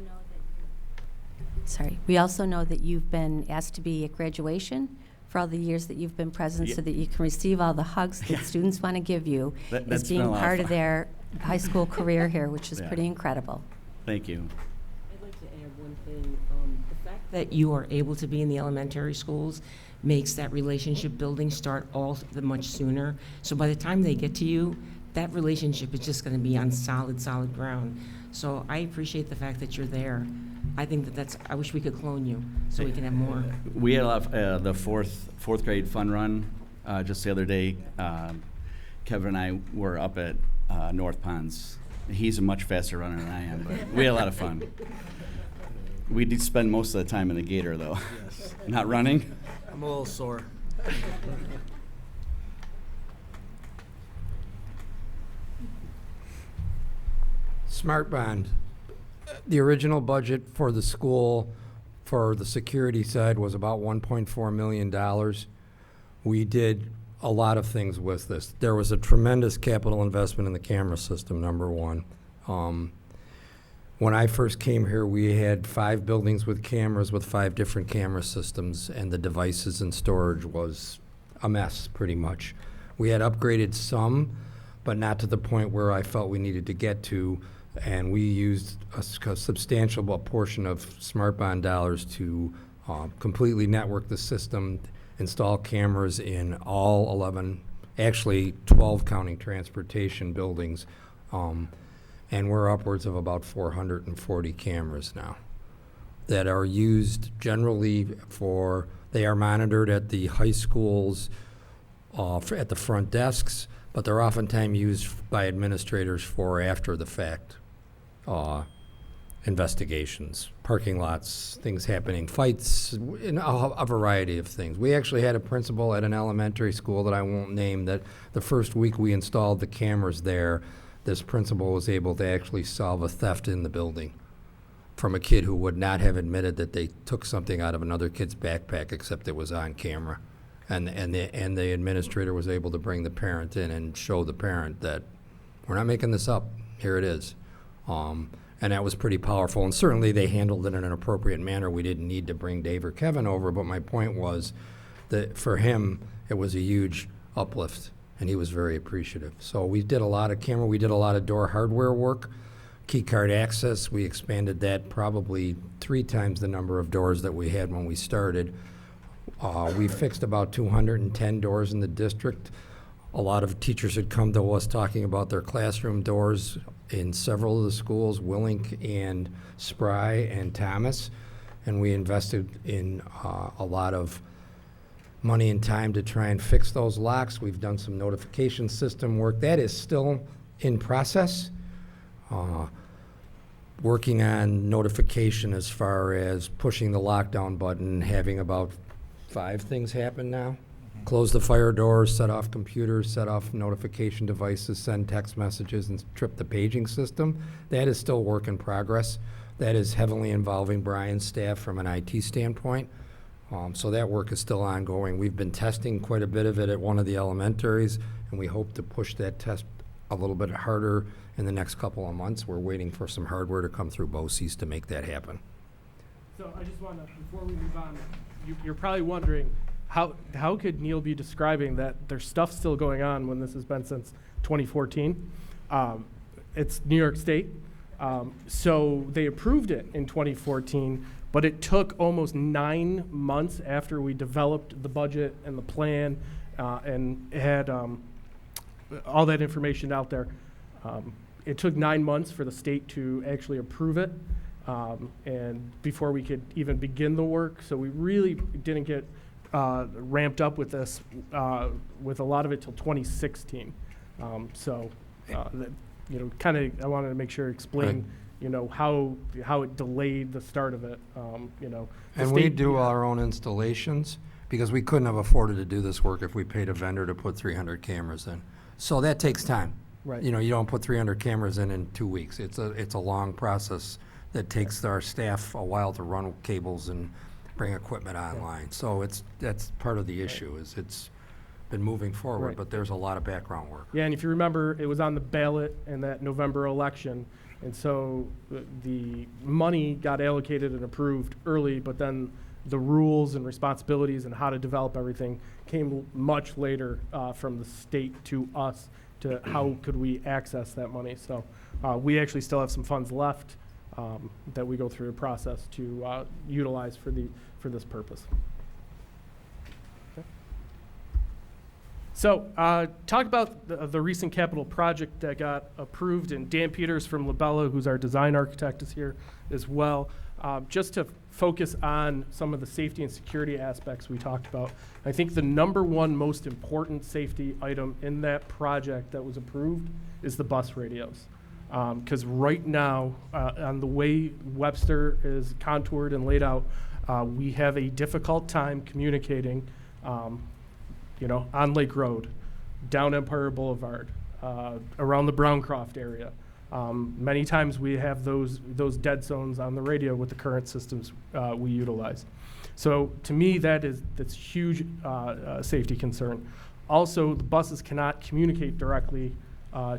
know that you've been asked to be at graduation for all the years that you've been present, so that you can receive all the hugs that students want to give you as being part of their high school career here, which is pretty incredible. Thank you. I'd like to add one thing. The fact that you are able to be in the elementary schools makes that relationship building start all the much sooner. So by the time they get to you, that relationship is just going to be on solid ground. So I appreciate the fact that you're there. I think I wish we could clone you so we can have more. We had a lot of the fourth grade fun run just the other day. Kevin and I were up at North Ponds. He's a much faster runner than I am, but we had a lot of fun. We did spend most of the time in the gator, though. Yes. Not running. I'm a little sore. Smart Bond. The original budget for the school for the security side was about $1.4 million. We did a lot of things with this. There was a tremendous capital investment in the camera system, number one. When I first came here, we had 5 buildings with cameras with 5 different camera systems, and the devices and storage was a mess, pretty much. We had upgraded some, but not to the point where I felt we needed to get to, and we used a substantial portion of Smart Bond dollars to completely network the system, install cameras in all 11, actually 12 counting transportation buildings, and we're upwards of about 440 cameras now that are used generally they are monitored at the high schools at the front desks, but they're oftentimes used by administrators for after the fact investigations, parking lots, things happening, fights, a variety of things. We actually had a principal at an elementary school that I won't name that the first week we installed the cameras there, this principal was able to actually solve a theft in the building from a kid who would not have admitted that they took something out of another kid's backpack except it was on camera. And the administrator was able to bring the parent in and show the parent that we're not making this up, here it is. And that was pretty powerful, and certainly they handled it in an appropriate manner. We didn't need to bring Dave or Kevin over, but my point was that for him, it was a huge uplift, and he was very appreciative. So we did a lot of camera, we did a lot of door hardware work, key card access. We expanded that probably 3 times the number of doors that we had when we started. We fixed about 210 doors in the district. A lot of teachers had come to us talking about their classroom doors in several of the schools, Willink and Spry and Thomas. and we invested in a lot of money and time to try and fix those locks. We've done some notification system work. That is still in process. Working on notification as far as pushing the lockdown button, having about 5 things happen now. Close the fire doors, set off computers, set off notification devices, send text messages, and trip the paging system. That is still work in progress. That is heavily involving Brian's staff from an IT standpoint. So that work is still ongoing. We've been testing quite a bit of it at one of the elementaries, and we hope to push that test a little bit harder in the next couple of months. We're waiting for some hardware to come through BOCES to make that happen. So I just want to, before we move on, you're probably wondering, how could Neil be describing that there's stuff still going on when this has been since 2014? It's New York State. So they approved it in 2014, but it took almost 9 months after we developed the budget and the plan and had all that information out there. It took 9 months for the state to actually approve it, and before we could even begin the work. So we really didn't get ramped up with this, with a lot of it till 2016. Kind of, I wanted to make sure explain, how it delayed the start of it. And we do our own installations because we couldn't have afforded to do this work if we paid a vendor to put 300 cameras in. So that takes time. Right. You don't put 300 cameras in 2 weeks. It's a long process that takes our staff a while to run cables and bring equipment online. So that's part of the issue is it's been moving forward, Right. but there's a lot of background work. Yeah, and if you remember, it was on the ballot in that November election, and so the money got allocated and approved early, but then the rules and responsibilities and how to develop everything came much later from the state to us to how could we access that money. So we actually still have some funds left that we go through a process to utilize for this purpose. Okay. So talk about the recent capital project that got approved, and Dan Peters from Labella, who's our design architect, is here as well. Just to focus on some of the safety and security aspects we talked about. I think the number one most important safety item in that project that was approved is the bus radios. Because right now, on the way Webster is contoured and laid out, we have a difficult time communicating, on Lake Road, down Empire Boulevard, around the Browncroft area. Many times we have those dead zones on the radio with the current systems we utilize. So to me, that's huge safety concern. Also, the buses cannot communicate directly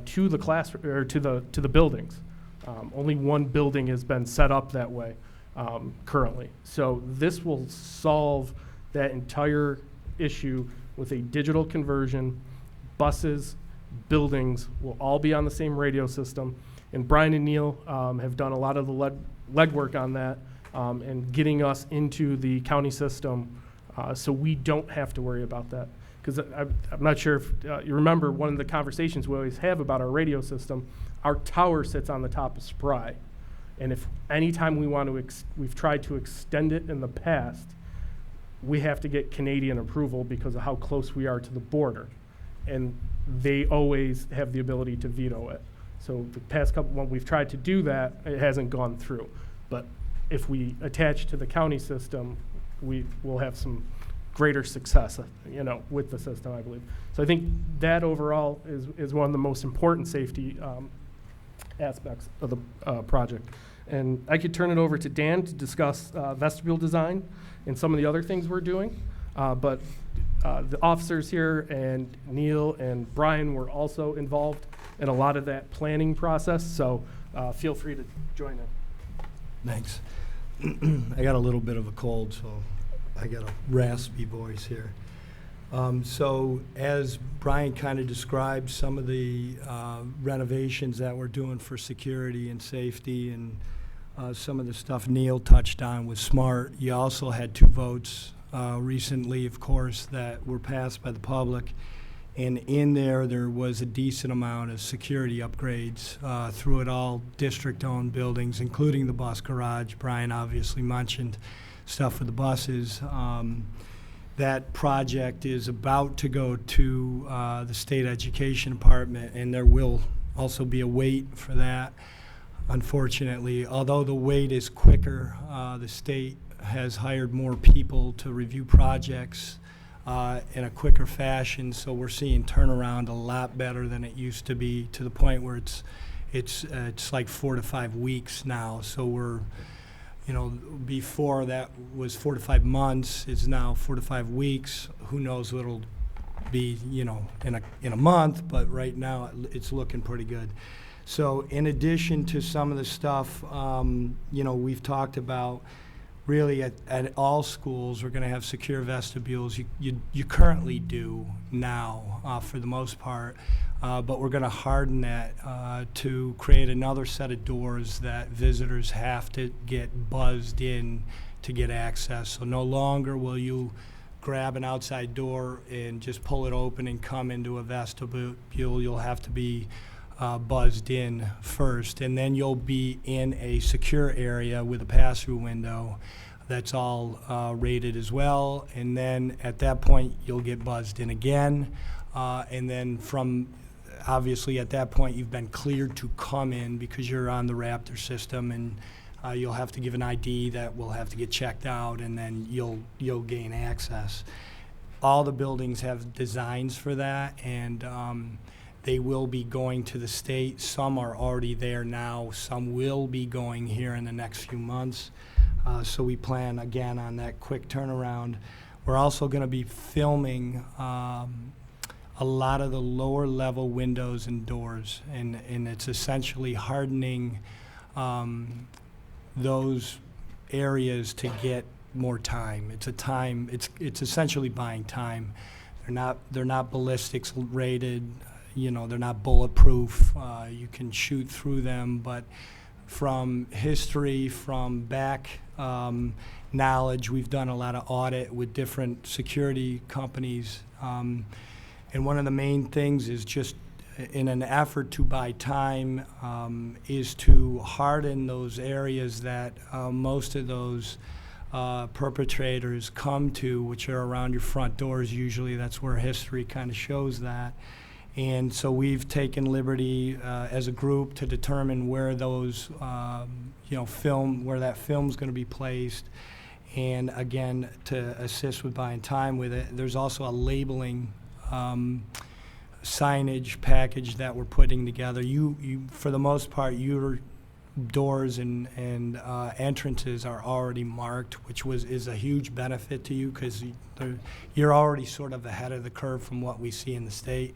to the class or to the buildings. Only one building has been set up that way currently. So this will solve that entire issue with a digital conversion. Buses, buildings will all be on the same radio system. And Brian and Neil have done a lot of the legwork on that and getting us into the county system so we don't have to worry about that. Because I'm not sure if you remember one of the conversations we always have about our radio system, our tower sits on the top of Spry. And if anytime we want to, we've tried to extend it in the past, we have to get Canadian approval because of how close we are to the border. And they always have the ability to veto it. So the past couple, when we've tried to do that, it hasn't gone through. But if we attach to the county system, we will have some greater success, with the system, I believe. So I think that overall is one of the most important safety aspects of the project. And I could turn it over to Dan to discuss vestibule design and some of the other things we're doing. But the officers here and Neil and Brian were also involved in a lot of that planning process. So feel free to join in. Thanks. I got a little bit of a cold, so I got a raspy voice here. So as Brian kind of described some of the renovations that we're doing for security and safety and some of the stuff Neil touched on was smart. You also had 2 votes recently, of course, that were passed by the public And in there was a decent amount of security upgrades through it all, district-owned buildings, including the bus garage. Brian obviously mentioned stuff with the buses. That project is about to go to the State Education Department, and there will also be a wait for that. Unfortunately, although the wait is quicker, the state has hired more people to review projects in a quicker fashion, so we're seeing turnaround a lot better than it used to be, to the point where it's like 4 to 5 weeks now. So we're, before that was 4 to 5 months, it's now 4 to 5 weeks. Who knows what it'll be, in a month, but right now it's looking pretty good. So in addition to some of the stuff, we've talked about, really at all schools, we're going to have secure vestibules. You currently do now, for the most part, but we're going to harden that to create another set of doors that visitors have to get buzzed in to get access. So no longer will you grab an outside door and just pull it open and come into a vestibule. You'll have to be buzzed in first, and then you'll be in a secure area with a pass-through window that's all rated as well, and then at that point you'll get buzzed in again, and then obviously at that point you've been cleared to come in because you're on the Raptor system, and you'll have to give an ID that will have to get checked out, and then you'll gain access. All the buildings have designs for that, and they will be going to the state. Some are already there now. Some will be going here in the next few months. So we plan, again, on that quick turnaround. We're also going to be filming a lot of the lower level windows and doors, and it's essentially hardening those areas to get more time. It's essentially buying time. They're not ballistics rated. They're not bulletproof. You can shoot through them, but from history, from back knowledge, we've done a lot of audit with different security companies. And one of the main things is just in an effort to buy time is to harden those areas that most of those perpetrators come to, which are around your front doors usually. That's where history kind of shows that. And so we've taken liberty as a group to determine where those, where that film's going to be placed, and again, to assist with buying time with it. There's also a labeling signage package that we're putting together. You for the most part, your doors and entrances are already marked, which is a huge benefit to you because you're already sort of ahead of the curve from what we see in the state.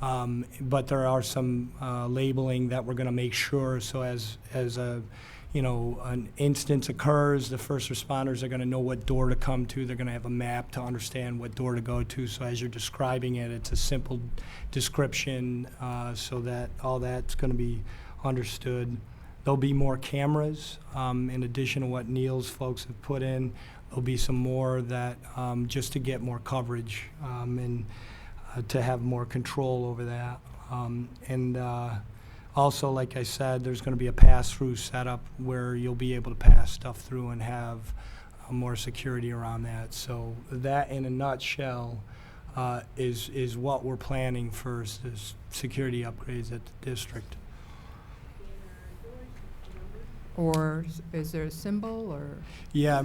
But there are some labeling that we're going to make sure, so as an instance occurs, the first responders are going to know what door to come to. They're going to have a map to understand what door to go to. So as you're describing it, it's a simple description so that all that's going to be understood. There'll be more cameras in addition to what Neil's folks have put in. There'll be some more that just to get more coverage and to have more control over that. Also, like I said, there's going to be a pass-through setup where you'll be able to pass stuff through and have more security around that. So that, in a nutshell, is what we're planning for security upgrades at the district. Or is there a symbol, or? Yeah,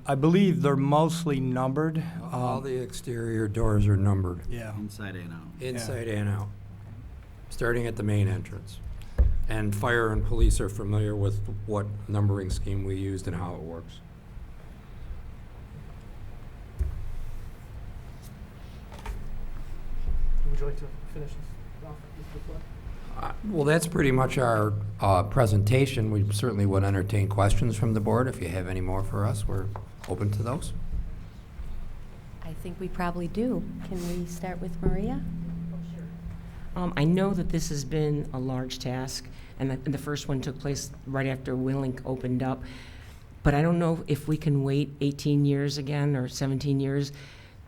I believe they're mostly numbered. All the exterior doors are numbered. Yeah. Inside and out. Inside and out, starting at the main entrance. And fire and police are familiar with what numbering scheme we used and how it works. Would you like to finish this off, Mr. Fleck? Well, that's pretty much our presentation. We certainly would entertain questions from the board. If you have any more for us, we're open to those. I think we probably do. Can we start with Maria? I know that this has been a large task, and the first one took place right after Willink opened up. But I don't know if we can wait 18 years again or 17 years.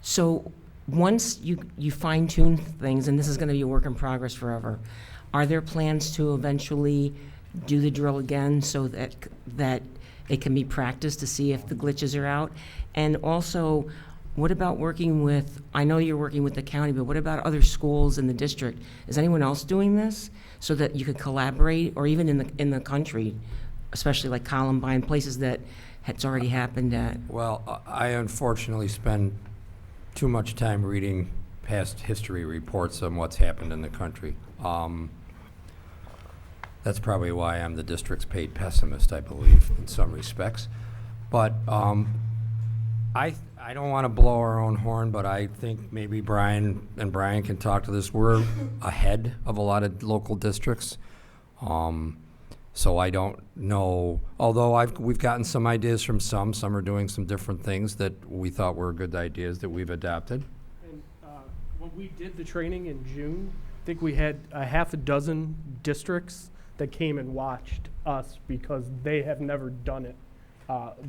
So once you fine tune things, and this is going to be a work in progress forever, are there plans to eventually do the drill again so that it can be practiced to see if the glitches are out? And also, what about working with, I know you're working with the county, but what about other schools in the district? Is anyone else doing this so that you could collaborate, or even in the country, especially like Columbine, places that it's already happened at? Well, I unfortunately spend too much time reading past history reports on what's happened in the country. That's probably why I'm the district's paid pessimist, I believe, in some respects. But I don't want to blow our own horn, but I think maybe Brian can talk to this. We're ahead of a lot of local districts. So I don't know, although we've gotten some ideas from some are doing some different things that we thought were good ideas that we've adopted. And when we did the training in June, I think we had a half a dozen districts that came and watched us because they have never done it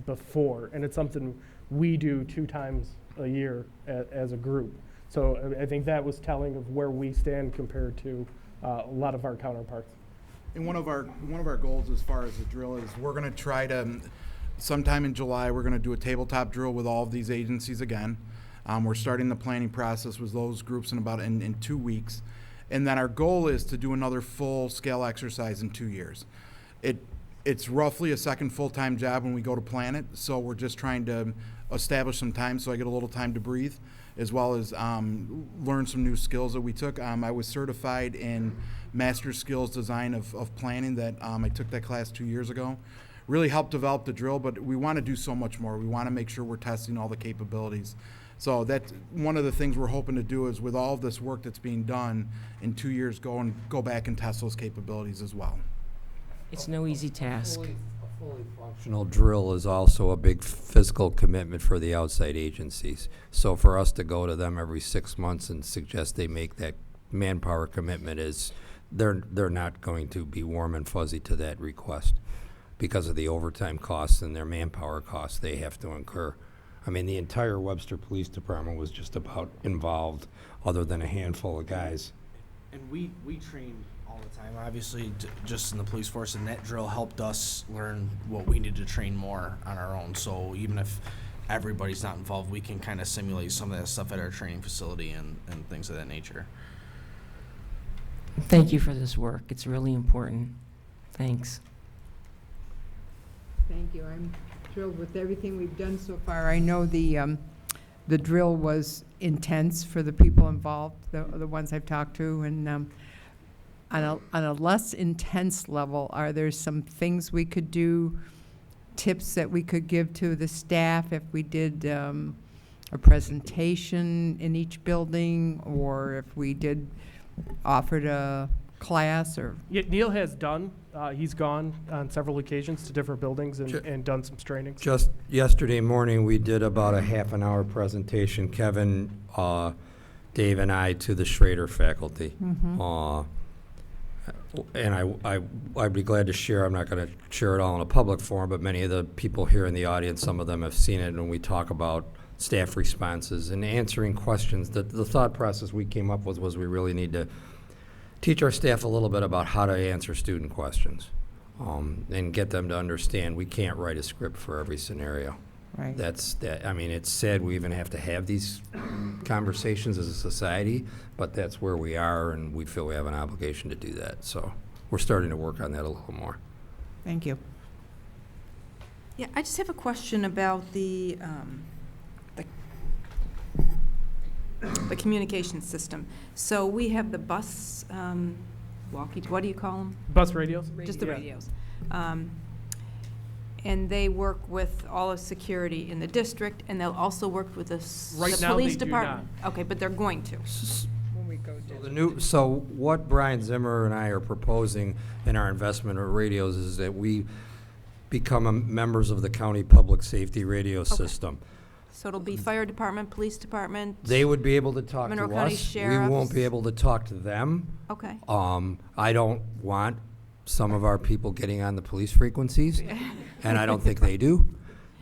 before. And it's something we do 2 times a year as a group. So I think that was telling of where we stand compared to a lot of our counterparts. And one of our goals as far as the drill is we're going to try to, sometime in July, we're going to do a tabletop drill with all of these agencies again. We're starting the planning process with those groups in 2 weeks. And then our goal is to do another full-scale exercise in 2 years. It's roughly a second full-time job when we go to plan it, so we're just trying to establish some time so I get a little time to breathe, as well as learn some new skills that we took. I was certified in Master Skills Design of Planning that I took that class 2 years ago. Really helped develop the drill, but we want to do so much more. We want to make sure we're testing all the capabilities. So that's one of the things we're hoping to do is with all of this work that's being done in 2 years, go back and test those capabilities as well. It's no easy task. A fully functional drill is also a big physical commitment for the outside agencies. So for us to go to them every 6 months and suggest they make that manpower commitment is, they're not going to be warm and fuzzy to that request because of the overtime costs and their manpower costs they have to incur. I mean, the entire Webster Police Department was just about involved, other than a handful of guys. And we train all the time, obviously, just in the police force, and that drill helped us learn what we need to train more on our own. So even if everybody's not involved, we can kind of simulate some of that stuff at our training facility and things of that nature. Thank you for this work. It's really important. Thanks. Thank you. I'm thrilled with everything we've done so far. I know the drill was intense for the people involved, the ones I've talked to, and on a less intense level, are there some things we could do, tips that we could give to the staff if we did a presentation in each building, or if we did offered a class? Or Yeah, Neil has done. He's gone on several occasions to different buildings and done some trainings. Just yesterday morning, we did about a half an hour presentation, Kevin, Dave, and I, to the Schrader faculty. Mhm. And I'd be glad to share. I'm not going to share it all in a public forum, but many of the people here in the audience, some of them have seen it, and we talk about staff responses and answering questions. The thought process we came up with was we really need to teach our staff a little bit about how to answer student questions, and get them to understand we can't write a script for every scenario. Right. I mean, it's sad we even have to have these conversations as a society, but that's where we are, and we feel we have an obligation to do that. So we're starting to work on that a little more. Thank you. Yeah, I just have a question about the communication system. So we have the bus what do you call them? Bus radios? Just the Yeah. radios. And they work with all of security in the district, and they'll also work with the Right now, police they do department. Okay, but they're going to. When we go So what Brian Zimmer and I are proposing in our investment of radios is that we become members of the county public safety radio system. So it'll be fire department, police department. They would be able to talk Monroe to County us. We Sheriff's. won't be able to talk to them. Okay. I don't want some of our people getting on the police frequencies, and I don't think they do.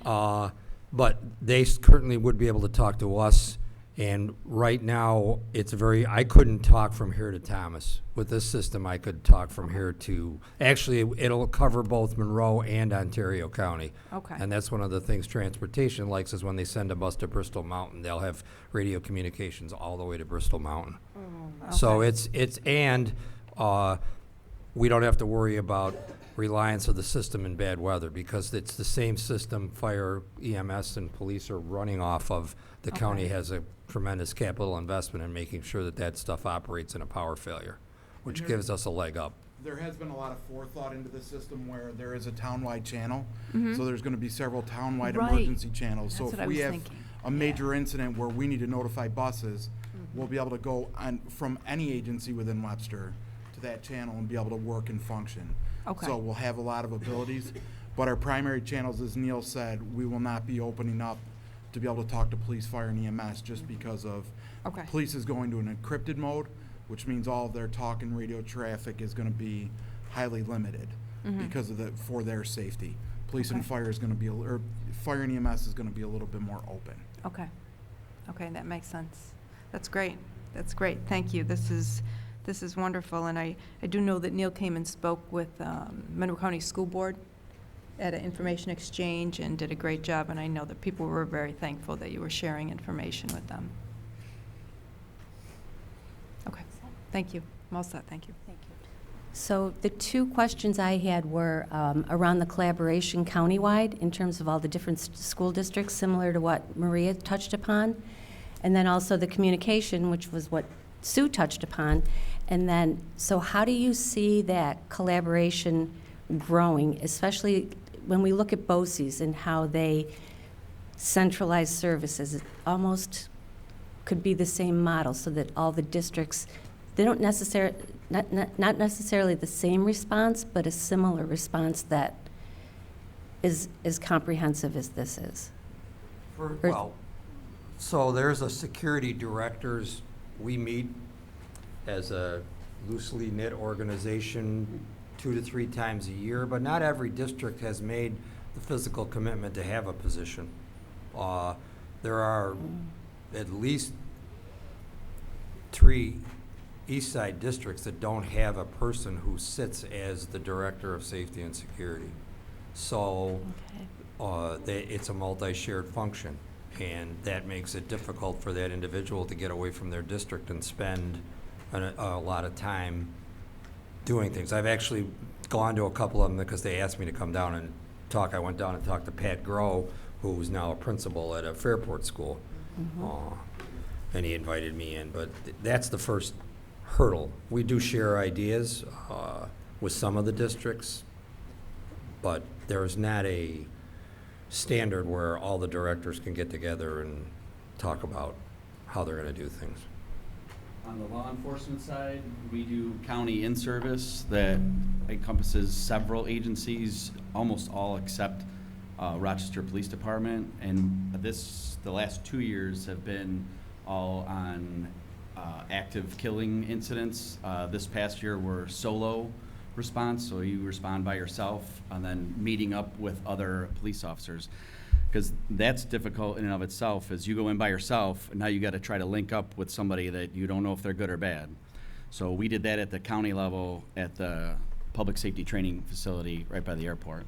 But they currently would be able to talk to us And right now, I couldn't talk from here to Thomas. With this system, I could talk from here to, actually, it'll cover both Monroe and Ontario County. Okay. And that's one of the things transportation likes is when they send a bus to Bristol Mountain, they'll have radio communications all the way to Bristol Mountain. So we don't have to worry about reliance of the system in bad weather because it's the same system fire, EMS, and police are running off of. The county has a tremendous capital investment in making sure that that stuff operates in a power failure, which gives us a leg up. There has been a lot of forethought into the system where there is a townwide channel. Mhm. So there's going to be several townwide Right. emergency channels. That's So what if I we was have thinking. a major incident where we need to notify buses, we'll be able to go on from any agency within Webster to that channel and be able to work and function. Okay. So we'll have a lot of abilities, but our primary channels, as Neil said, we will not be opening up to be able to talk to police, fire, and EMS just because of Okay. police is going to an encrypted mode, which means all of their talk and radio traffic is going to be highly limited because of for their safety. Police and Okay. fire is going to be, or fire and EMS is going to be a little bit more open. Okay. Okay, that makes sense. That's great. That's great. Thank you. This is wonderful, and I do know that Neil came and spoke with Monroe County School Board at an information exchange and did a great job, and I know that people were very thankful that you were sharing information with them. Okay, thank you. I'm all set, thank you. So the two questions I had were around the collaboration countywide in terms of all the different school districts, similar to what Maria touched upon, and then also the communication, which was what Sue touched upon. And then, so how do you see that collaboration growing, especially when we look at BOCES and how they centralize services? It almost could be the same model so that all the districts, they don't necessarily, not necessarily the same response, but a similar response that is as comprehensive as this is. So there's a security directors, we meet as a loosely knit organization 2 to 3 times a year, but not every district has made the physical commitment to have a position. There are at least 3 East Side districts that don't have a person who sits as the Director of Safety and Security. So it's a multi-shared function, and that makes it difficult for that individual to get away from their district and spend a lot of time doing things. I've actually gone to a couple of them because they asked me to come down and talk. I went down and talked to Pat Groh, who is now a principal at a Fairport school, and he invited me in. But that's the first hurdle. We do share ideas with some of the districts, but there's not a standard where all the directors can get together and talk about how they're going to do things. On the law enforcement side, we do county in-service that encompasses several agencies, almost all except Rochester Police Department. And the last 2 years have been all on active killing incidents. This past year were solo response, so you respond by yourself and then meeting up with other police officers. Because that's difficult in and of itself, as you go in by yourself, and now you got to try to link up with somebody that you don't know if they're good or bad. So we did that at the county level at the public safety training facility right by the airport.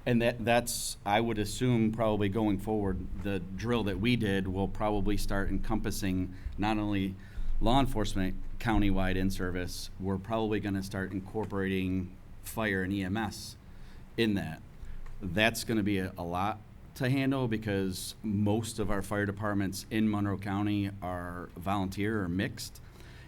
And that's, I would assume, probably going forward, the drill that we did will probably start encompassing not only law enforcement countywide in-service, we're probably going to start incorporating fire and EMS in that. That's going to be a lot to handle because most of our fire departments in Monroe County are volunteer or mixed,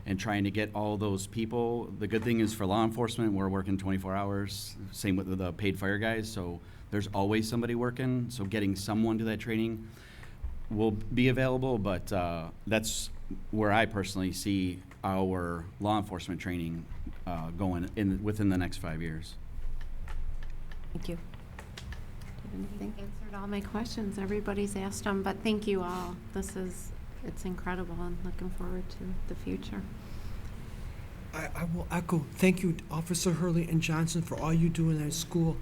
and trying to get all those people. The good thing is for law enforcement, we're working 24 hours, same with the paid fire guys, so there's always somebody working, so getting someone to that training will be available, but that's where I personally see our law enforcement training going within the next 5 years. Thank you. Answered all my questions. Everybody's asked them, but thank you all. It's incredible, and looking forward to the future. I will echo, thank you, Officer Hurley and Johnson, for all you do in that school.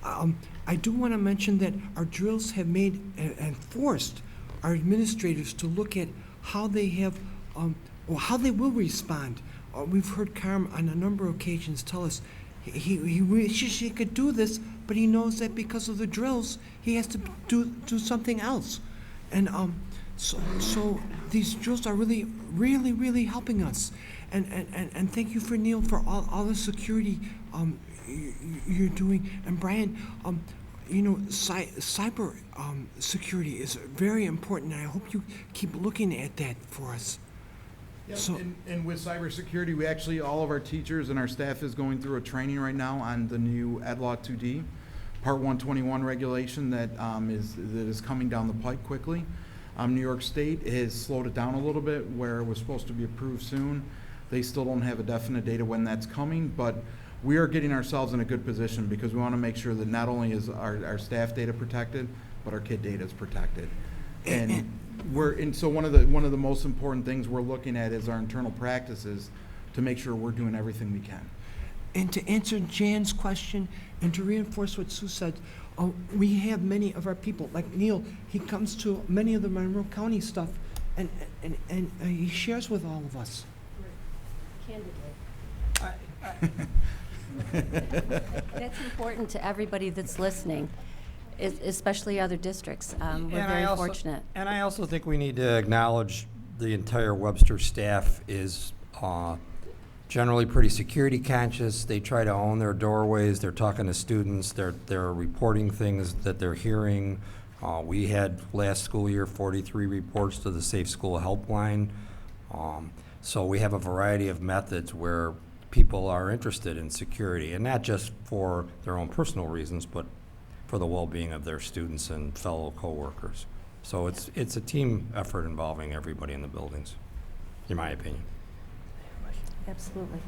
I do want to mention that our drills have made and forced our administrators to look at how they have, or how they will respond. We've heard Carm on a number of occasions tell us he wishes he could do this, but he knows that because of the drills, he has to do something else. And so these drills are really, really, really helping us. And thank you for Neil for all the security you're doing. And Brian, you know, cyber security is very important, and I hope you keep looking at that for us. Yeah, So, and with cybersecurity, we actually, all of our teachers and our staff is going through a training right now on the new Ed Law 2D, Part 121 regulation that is coming down the pike quickly. New York State has slowed it down a little bit where it was supposed to be approved soon. They still don't have a definite date of when that's coming, but we are getting ourselves in a good position because we want to make sure that not only is our staff data protected, but our kid data is protected. And so one of the most important things we're looking at is our internal practices to make sure we're doing everything we can. and to answer Jan's question and to reinforce what Sue said, we have many of our people, like Neil, he comes to many of the Monroe County stuff and he shares with all of us. That's important to everybody that's listening, especially other districts. We're very fortunate. And I also think we need to acknowledge the entire Webster staff is generally pretty security conscious. They try to own their doorways. They're talking to students. They're reporting things that they're hearing. We had last school year 43 reports to the Safe School Helpline. So we have a variety of methods where people are interested in security, and not just for their own personal reasons, but for the well-being of their students and fellow coworkers. So it's a team effort involving everybody in the buildings, in my opinion. Absolutely.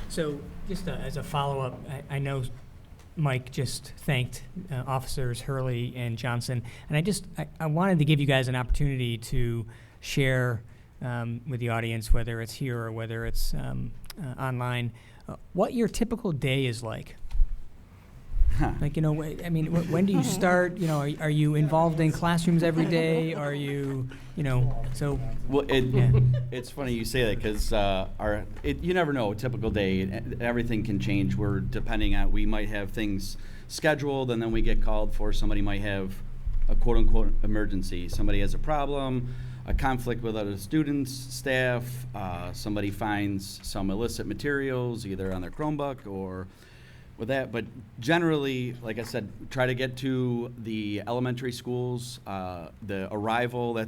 So just as a follow-up, I know Mike just thanked Officers Hurley and Johnson, and I wanted to give you guys an opportunity to share with the audience, whether it's here or whether it's online, what your typical day is like. Like, you know, I mean, when do you start? You know, are you involved in classrooms every day? Are you, you know, so. Well, it's funny you say that because you never know, a typical day, everything can change. We might have things scheduled and then we get called for, somebody might have a quote unquote emergency. Somebody has a problem, a conflict with other students, staff, somebody finds some illicit materials either on their Chromebook or with that. But generally, like I said, try to get to the elementary schools. The arrival,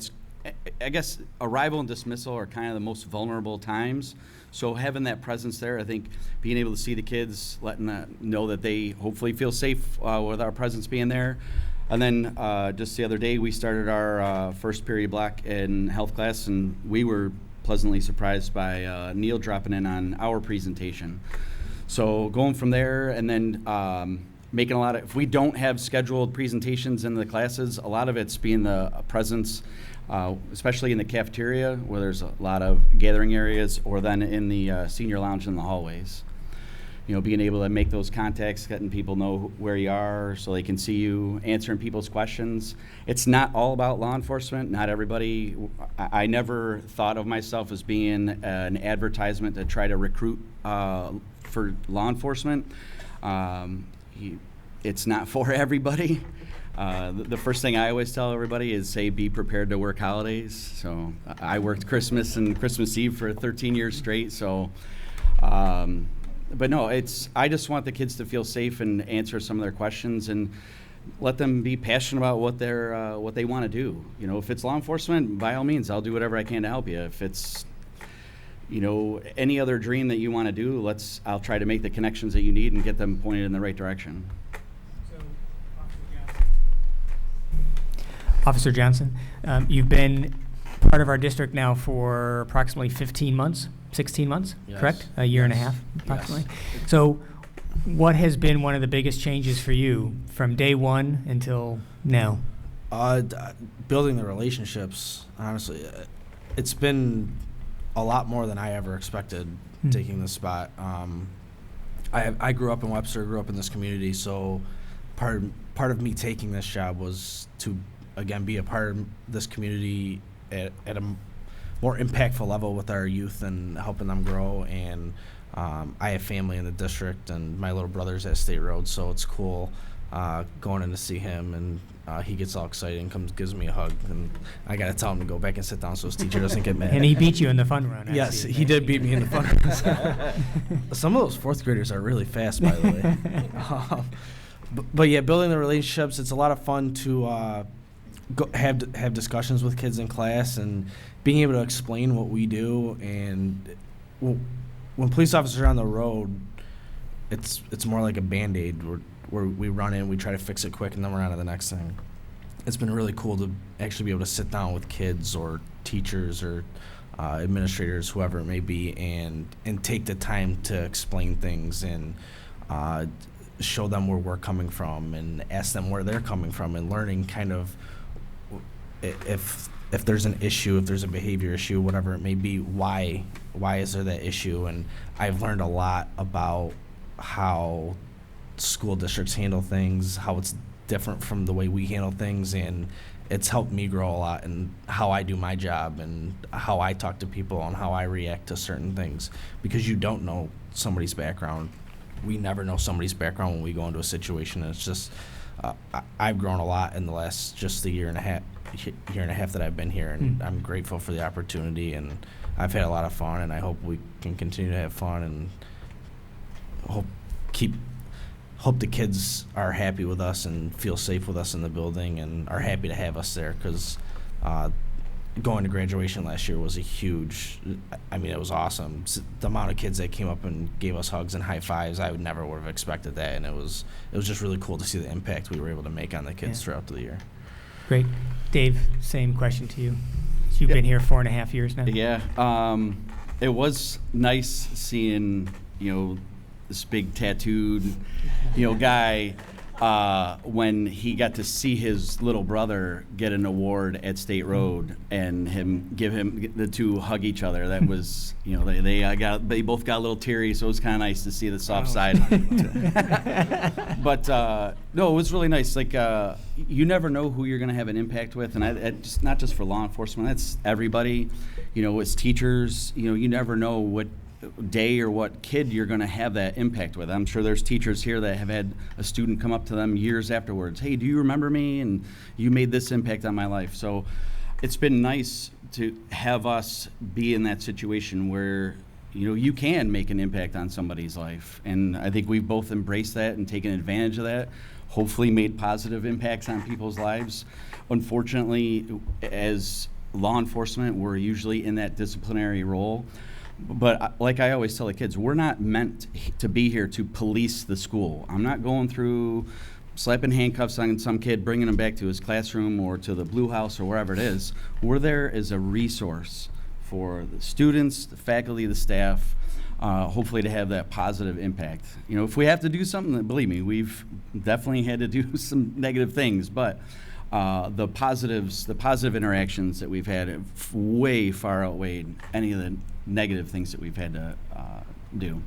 I guess arrival and dismissal are kind of the most vulnerable times. So having that presence there, I think being able to see the kids, letting them know that they hopefully feel safe with our presence being there. And then just the other day, we started our first period block in health class, and we were pleasantly surprised by Neil dropping in on our presentation. So going from there, and then making if we don't have scheduled presentations in the classes, a lot of it's being the presence, especially in the cafeteria where there's a lot of gathering areas, or then in the senior lounge in the hallways. You know, being able to make those contacts, letting people know where you are so they can see you, answering people's questions. It's not all about law enforcement. Not everybody, I never thought of myself as being an advertisement to try to recruit for law enforcement. It's not for everybody. The first thing I always tell everybody is say, be prepared to work holidays. So I worked Christmas and Christmas Eve for 13 years straight. So, but no, I just want the kids to feel safe and answer some of their questions and let them be passionate about what they want to do. You know, if it's law enforcement, by all means, I'll do whatever I can to help you. If it's, you know, any other dream that you want to do, I'll try to make the connections that you need and get them pointed in the right direction. Officer Johnson, you've been part of our district now for approximately 15 months, 16 months, yes. Correct? A year and a half, approximately. Yes. So what has been one of the biggest changes for you from day one until now? Building the relationships, honestly. It's been a lot more than I ever expected taking this spot. I grew up in Webster, grew up in this community, so part of me taking this job was to again, be a part of this community at a more impactful level with our youth and helping them grow. And I have family in the district, and my little brother's at State Road, so it's cool going in to see him, and he gets all excited and comes gives me a hug, and I gotta tell him to go back and sit down so his teacher doesn't get mad. And he beat you in the fun run. I Yes, see, he right? did beat me in the fun run. Some of those fourth graders are really fast, by the way. But yeah, building the relationships, it's a lot of fun to have discussions with kids in class and being able to explain what we do. And when police officers are on the road, it's more like a Band-Aid where we run in, we try to fix it quick, and then we're on to the next thing. It's been really cool to actually be able to sit down with kids or teachers or administrators, whoever it may be, and take the time to explain things and show them where we're coming from and ask them where they're coming from, and learning kind of if there's an issue, if there's a behavior issue, whatever it may be, why is there that issue. And I've learned a lot about how school districts handle things, how it's different from the way we handle things, and it's helped me grow a lot in how I do my job and how I talk to people and how I react to certain things, because you don't know somebody's background. We never know somebody's background when we go into a situation. And it's just I've grown a lot in the last just a year and a half that I've been here, and I'm grateful for the opportunity, and I've had a lot of fun, and I hope we can continue to have fun, and hope the kids are happy with us and feel safe with us in the building and are happy to have us there, because going to graduation last year was it was awesome. The amount of kids that came up and gave us hugs and high fives, I would have expected that, and it was just really cool to see the impact we were able to make on the kids throughout the year. Great. Dave, same question to you. So you've been here 4.5 years now? Yeah. It was nice seeing, this big tattooed, guy, when he got to see his little brother get an award at State Road and the two hug each other. That was, they both got a little teary, so it was kind of nice to see the soft side. But no, it was really nice. Like, you never know who you're going to have an impact with, and just not just for law enforcement. That's everybody. As teachers, you never know what day or what kid you're going to have that impact with. I'm sure there's teachers here that have had a student come up to them years afterwards. Hey, do you remember me? And you made this impact on my life. So it's been nice to have us be in that situation where, you can make an impact on somebody's life. And I think we've both embraced that and taken advantage of that, hopefully made positive impacts on people's lives. Unfortunately, as law enforcement, we're usually in that disciplinary role. But like I always tell the kids, we're not meant to be here to police the school. I'm not going through slapping handcuffs on some kid, bringing him back to his classroom or to the Blue House or wherever it is. We're there as a resource for the students, the faculty, the staff, hopefully to have that positive impact. If we have to do something, believe me, we've definitely had to do some negative things, but the positive interactions that we've had have way far outweighed any of the negative things that we've had to do.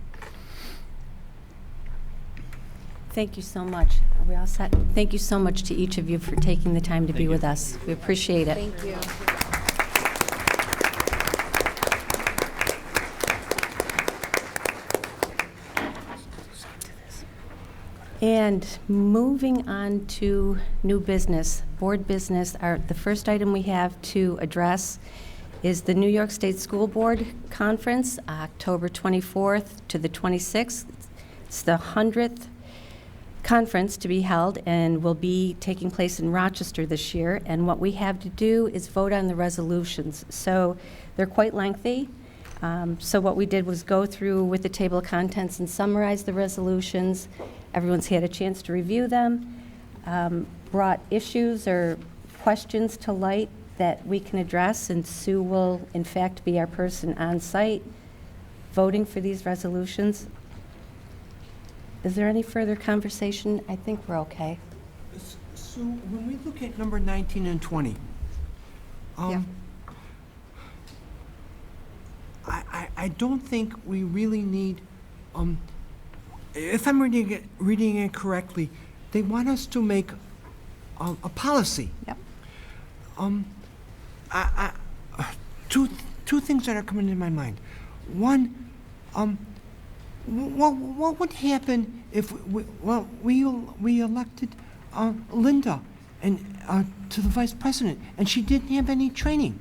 Thank you so much. Are we all set? Thank you so much to each of you for taking the time to be with us. We appreciate it. Thank you. And moving on to new business, board business, the first item we have to address is the New York State School Board Conference, October 24th to the 26th. It's the 100th conference to be held and will be taking place in Rochester this year. And what we have to do is vote on the resolutions. So they're quite lengthy. So what we did was go through with the table of contents and summarize the resolutions. Everyone's had a chance to review them, brought issues or questions to light that we can address, and Sue will, in fact, be our person on site voting for these resolutions. Is there any further conversation? I think we're okay. So when we look at number 19 and 20, I don't think we really need, if I'm reading it correctly, they want us to make a policy. Yep. two things that are coming to my mind. One, what would happen if we elected Linda to the vice president and she didn't have any training?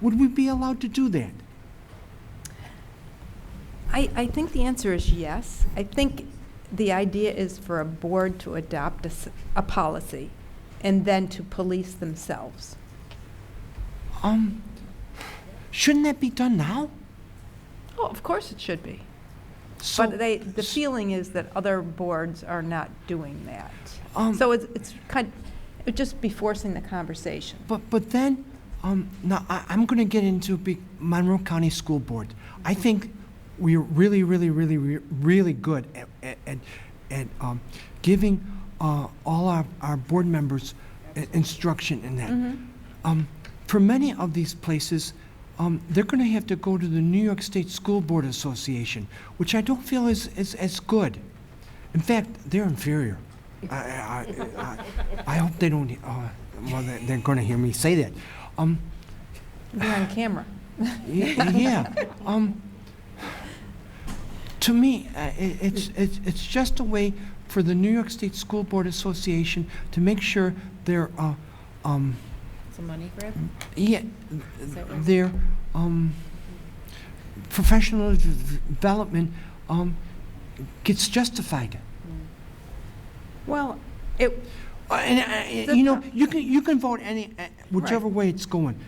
Would we be allowed to do that? I think the answer is yes. I think the idea is for a board to adopt a policy and then to police themselves. Shouldn't that be done now? Oh, of course it should be. So- But the feeling is that other boards are not doing that. So it's just be forcing the conversation. But then, now I'm going to get into Monroe County School Board. I think we're really good at giving all our board members instruction in that. For many of these places, they're going to have to go to the New York State School Board Association, which I don't feel is as good. In fact, they're inferior. I hope they don't. Well, they're going to hear me say that. Be on camera. Yeah. To me, it's just a way for the New York State School Board Association to make sure they're It's a money grab? yeah, Is that right? their professional development gets justified. Well, you can vote whichever way it's going.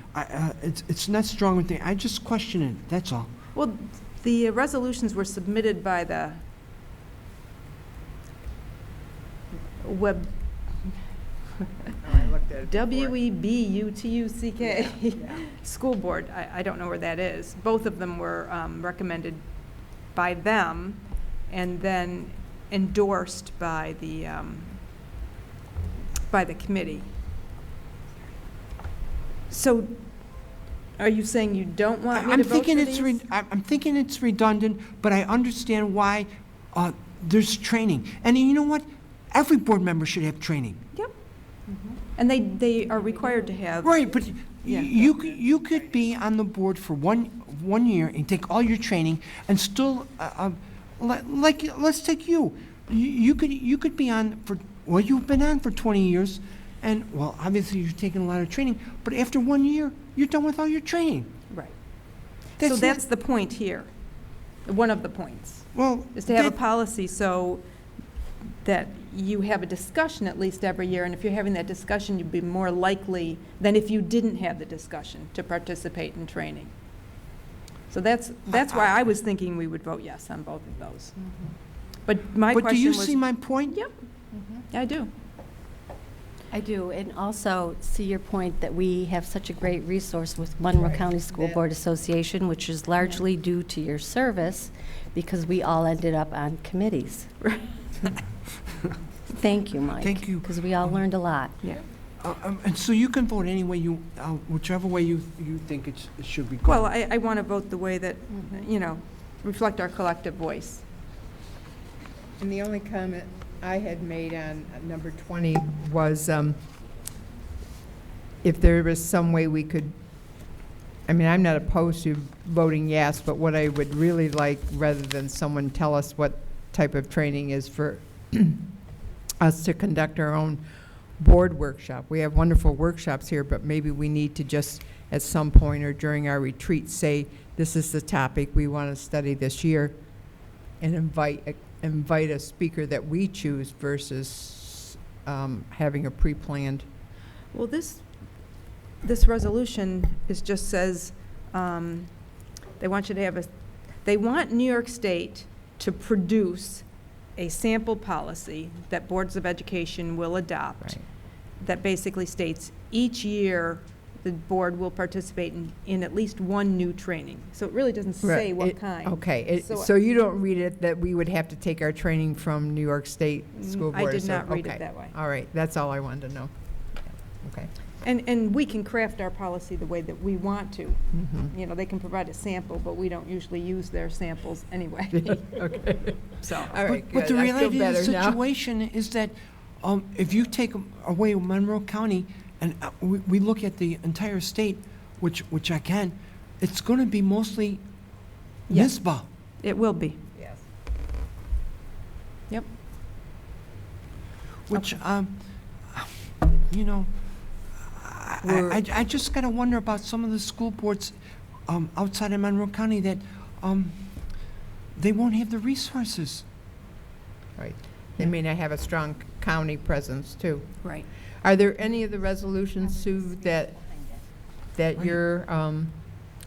It's not strong with me. I just question it. That's all. well, the resolutions were submitted by the WEBUTUCK School Board. I don't know where that is. Both of them were recommended by them and then endorsed by the committee. So are you saying you don't want me I'm to vote thinking for it's these? I'm thinking it's redundant, but I understand why there's training. And you know what? Every board member should have training. Yep. And they are required to have. Right, but Yeah. you could be on the board for one year and take all your training and still like let's take you. You could be on for you've been on for 20 years, and obviously you've taken a lot of training. But after 1 year, you're done with all your training. Right. That's So that's the point here. One of the points. Well, is to have a policy so that you have a discussion at least every year, and if you're having that discussion, you'd be more likely than if you didn't have the discussion to participate in training. So that's why I was thinking we would vote yes on both of those. But my question was. But do you see my point? Yep, I do. I do, and also see your point that we have such a great resource with Monroe County School Board Association, which is largely due to your service, because we all ended up on committees. Thank you, Mike. Thank you. Because we all learned a lot. Yeah. And so you can vote any way whichever way you think it should be going. Well, I want to vote the way that, reflect our collective voice. And the only comment I had made on number 20 was if there was some way we could, I'm not opposed to voting yes, but what I would really like, rather than someone tell us what type of training, is for us to conduct our own board workshop. We have wonderful workshops here, but maybe we need to just at some point or during our retreat say, this is the topic we want to study this year, and invite a speaker that we choose versus having a pre-planned. Well, this resolution just says they want you to have they want New York State to produce a sample policy that boards of education will adopt that basically states each year the board will participate in at least one new training. So it really doesn't say what kind. Okay, so you don't read it that we would have to take our training from New York State School Board? I did not read it that way. All right, that's all I wanted to know. Okay. And we can craft our policy the way that we want to. Mhm. They can provide a sample, but we don't usually use their samples anyway. Okay. So, All right, But the good. I feel reality of the better now. situation is that if you take away Monroe County we look at the entire state, which I can, it's going to be mostly Yes. Misbah. It will be. Yes. Yep. Which, you know, I just got to wonder about some of the school boards outside of Monroe County that they won't have the resources. Right. They may not have a strong county presence, too. Right. Are there any of the resolutions, Sue, that you're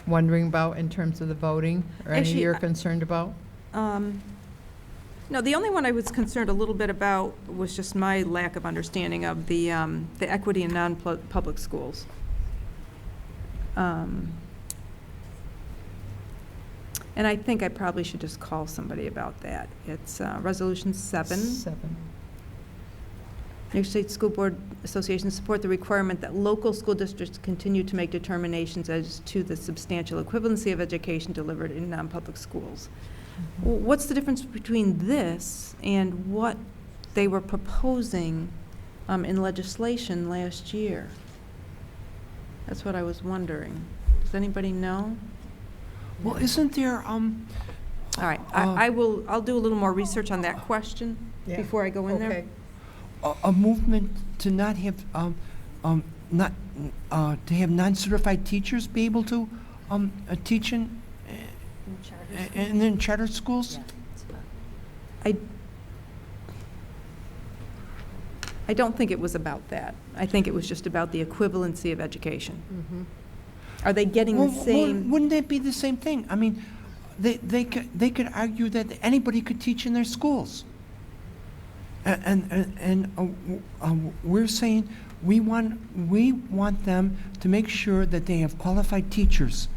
wondering about in terms of the voting, or any Actually, you're concerned about? No, the only one I was concerned a little bit about was just my lack of understanding of the equity in non-public schools. And I think I probably should just call somebody about that. It's Resolution 7. New York State School Board Association support the requirement that local school districts continue to make determinations as to the substantial equivalency of education delivered in non-public schools. Well, what's the difference between this and what they were proposing in legislation last year? That's what I was wondering. Does anybody know? Well, isn't there, All right, I'll do a little more research on that question before I go in there. a movement to not have, not, to have non-certified teachers be able to teach in charter schools? I don't think it was about that. I think it was just about the equivalency of education. Are they getting the same? Wouldn't that be the same thing? I mean, they could argue that anybody could teach in their schools. And we're saying we want them to make sure that they have qualified teachers.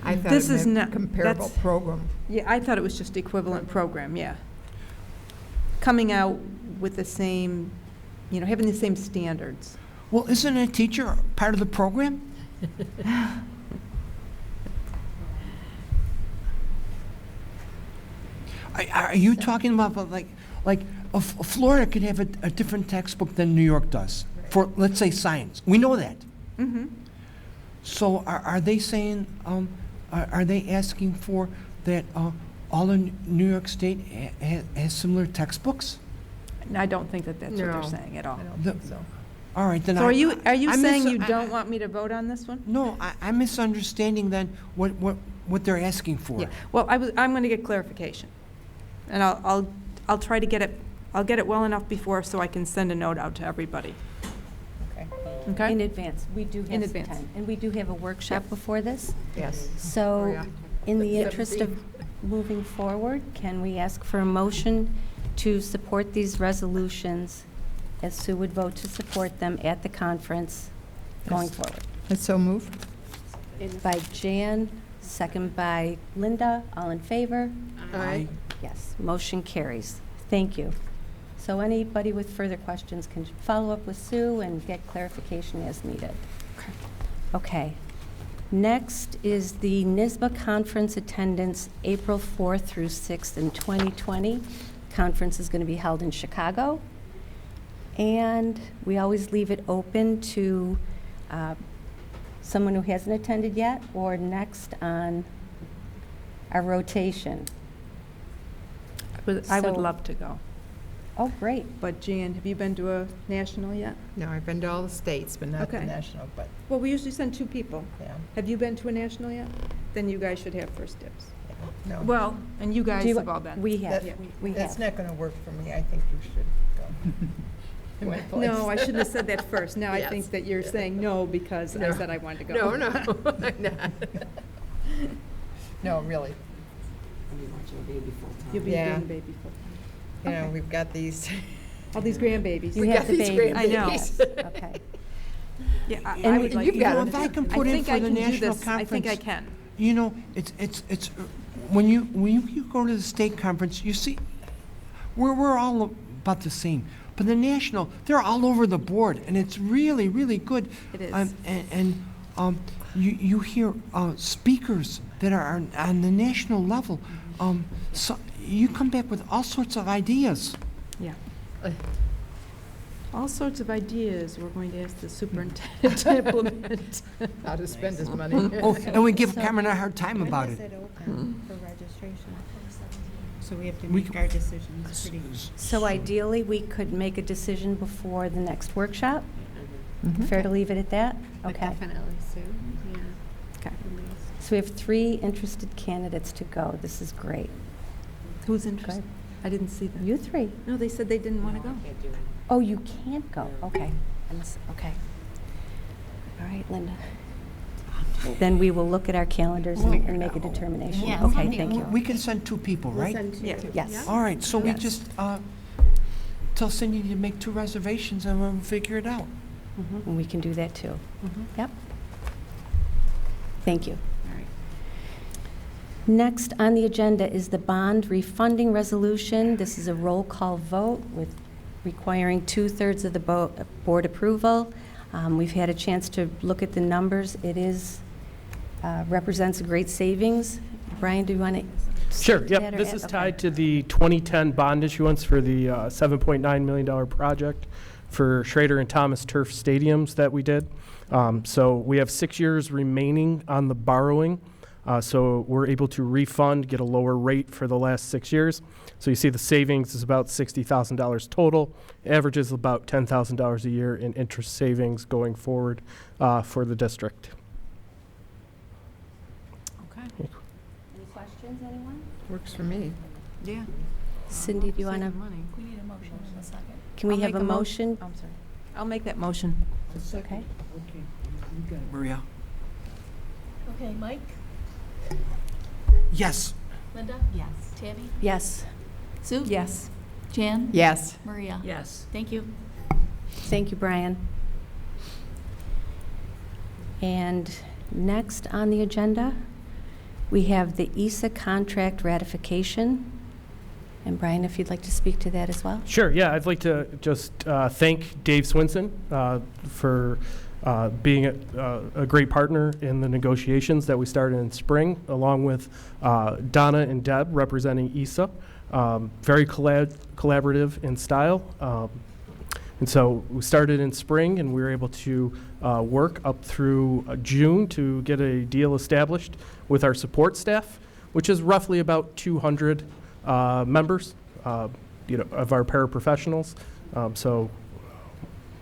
I thought This it is meant not comparable that's- program. Yeah, I thought it was just equivalent program, yeah. Coming out with the same, having the same standards. Well, isn't a teacher part of the program? Are you talking about like Florida could have a different textbook than New York does for, let's say, science? We know that. Mm-hmm. So are they saying, are they asking for that all in New York State has similar textbooks? I don't think that that's what No, they're saying at all. I don't think so. All right, then So are you I'm saying you don't want me to vote on this one? No, I'm misunderstanding then what they're asking for. Yeah, well, I'm going to get clarification. And I'll try to get it, I'll get it well enough before so I can send a note out to everybody. Okay? In advance. We do In have some advance. time. And we do have a workshop before this. Yes. So, in the interest of moving forward, can we ask for a motion to support these resolutions, as Sue would vote to support them at the conference going Yes. forward? Let's so move. By Jan, second by Linda. All in favor? Aye. Yes, motion carries. Thank you. So anybody with further questions can follow up with Sue and get clarification as needed. Okay. Next is the NISBA conference attendance, April 4th through 6th in 2020. Conference is going to be held in Chicago. And we always leave it open to someone who hasn't attended yet or next on our rotation. I would So- love to go. Oh, great. But Jan, have you been to a national yet? No, I've been to all the states, but not the Okay. national, but, Well, we usually send 2 people. yeah, Have you been to a national yet? Then you guys should have first dibs. no. Well, and you guys Do you- have all been. We have, That- we That's have. not going to work for me. I think you should go. In my place. No, I shouldn't have said that first. Now I Yes. think that you're saying no because I No. said I wanted to No, go. no, I'm not. No, really. You'll be Yeah. doing baby full time. You know, we've got these. All these grandbabies. You We have got the these babies. I know. Yes, okay. Yeah, I And would like you've to got go. them. If I can put I in think for I the can do national this. I think I conference. can. You know, it's when you go to the state conference, you see, we're all about the same. But the national, they're all over the board, and it's really, really good. It is. You hear speakers that are on the national level. So you come back with all sorts of ideas. Yeah. All sorts of ideas we're going to ask the superintendent to implement. How to spend his money. Oh, and we give Cameron a hard time about When it. is it open for registration? So we have to We make our decisions pretty. So ideally, we could make a decision before the next workshop? Fair to leave it at that? Okay. Definitely, Sue, yeah. Okay. So we have 3 interested candidates to go. This is great. Who's interested? Good. I didn't see that. You 3. No, they said they didn't want to go. Oh, you can't go. Okay. Okay. All right, Linda. Then we will look at our calendars and make a determination. Yes. Okay, thank you. We can send 2 people, right? Yes. All right, so we Yes. just tell Cindy to make 2 reservations and we'll figure it out. And we can do that too. Yep. Thank you. All right. Next on the agenda is the bond refunding resolution. This is a roll call vote with requiring 2/3 of the board approval. We've had a chance to look at the numbers. It is, represents a great savings. Brian, do you want to? Sure, yep. This is tied to the 2010 bond issuance for the $7.9 million project for Schrader and Thomas Turf Stadiums that we did. So we have 6 years remaining on the borrowing. So we're able to refund, get a lower rate for the last 6 years. So you see the savings is about $60,000 total. Averages about $10,000 a year in interest savings going forward for the district. Okay. Any questions, anyone? Works for me. Yeah. Cindy, do you want to? Money. We need a motion in a second. Can we I'll have make a mo- motion? I'm sorry. I'll make that motion. Okay. Maria? Okay, Mike? Yes. Linda? Yes. Tammy? Yes. Sue? Yes. Jan? Yes. Maria? Yes. Thank you. Thank you, Brian. And next on the agenda, we have the ESA contract ratification. And Brian, if you'd like to speak to that as well. Sure, yeah, I'd like to just thank Dave Swinson for being a great partner in the negotiations that we started in spring, along with Donna and Deb representing ESA. Very collaborative in style. And so we started in spring, and we were able to work up through June to get a deal established with our support staff, which is roughly about 200 members, of our paraprofessionals. So,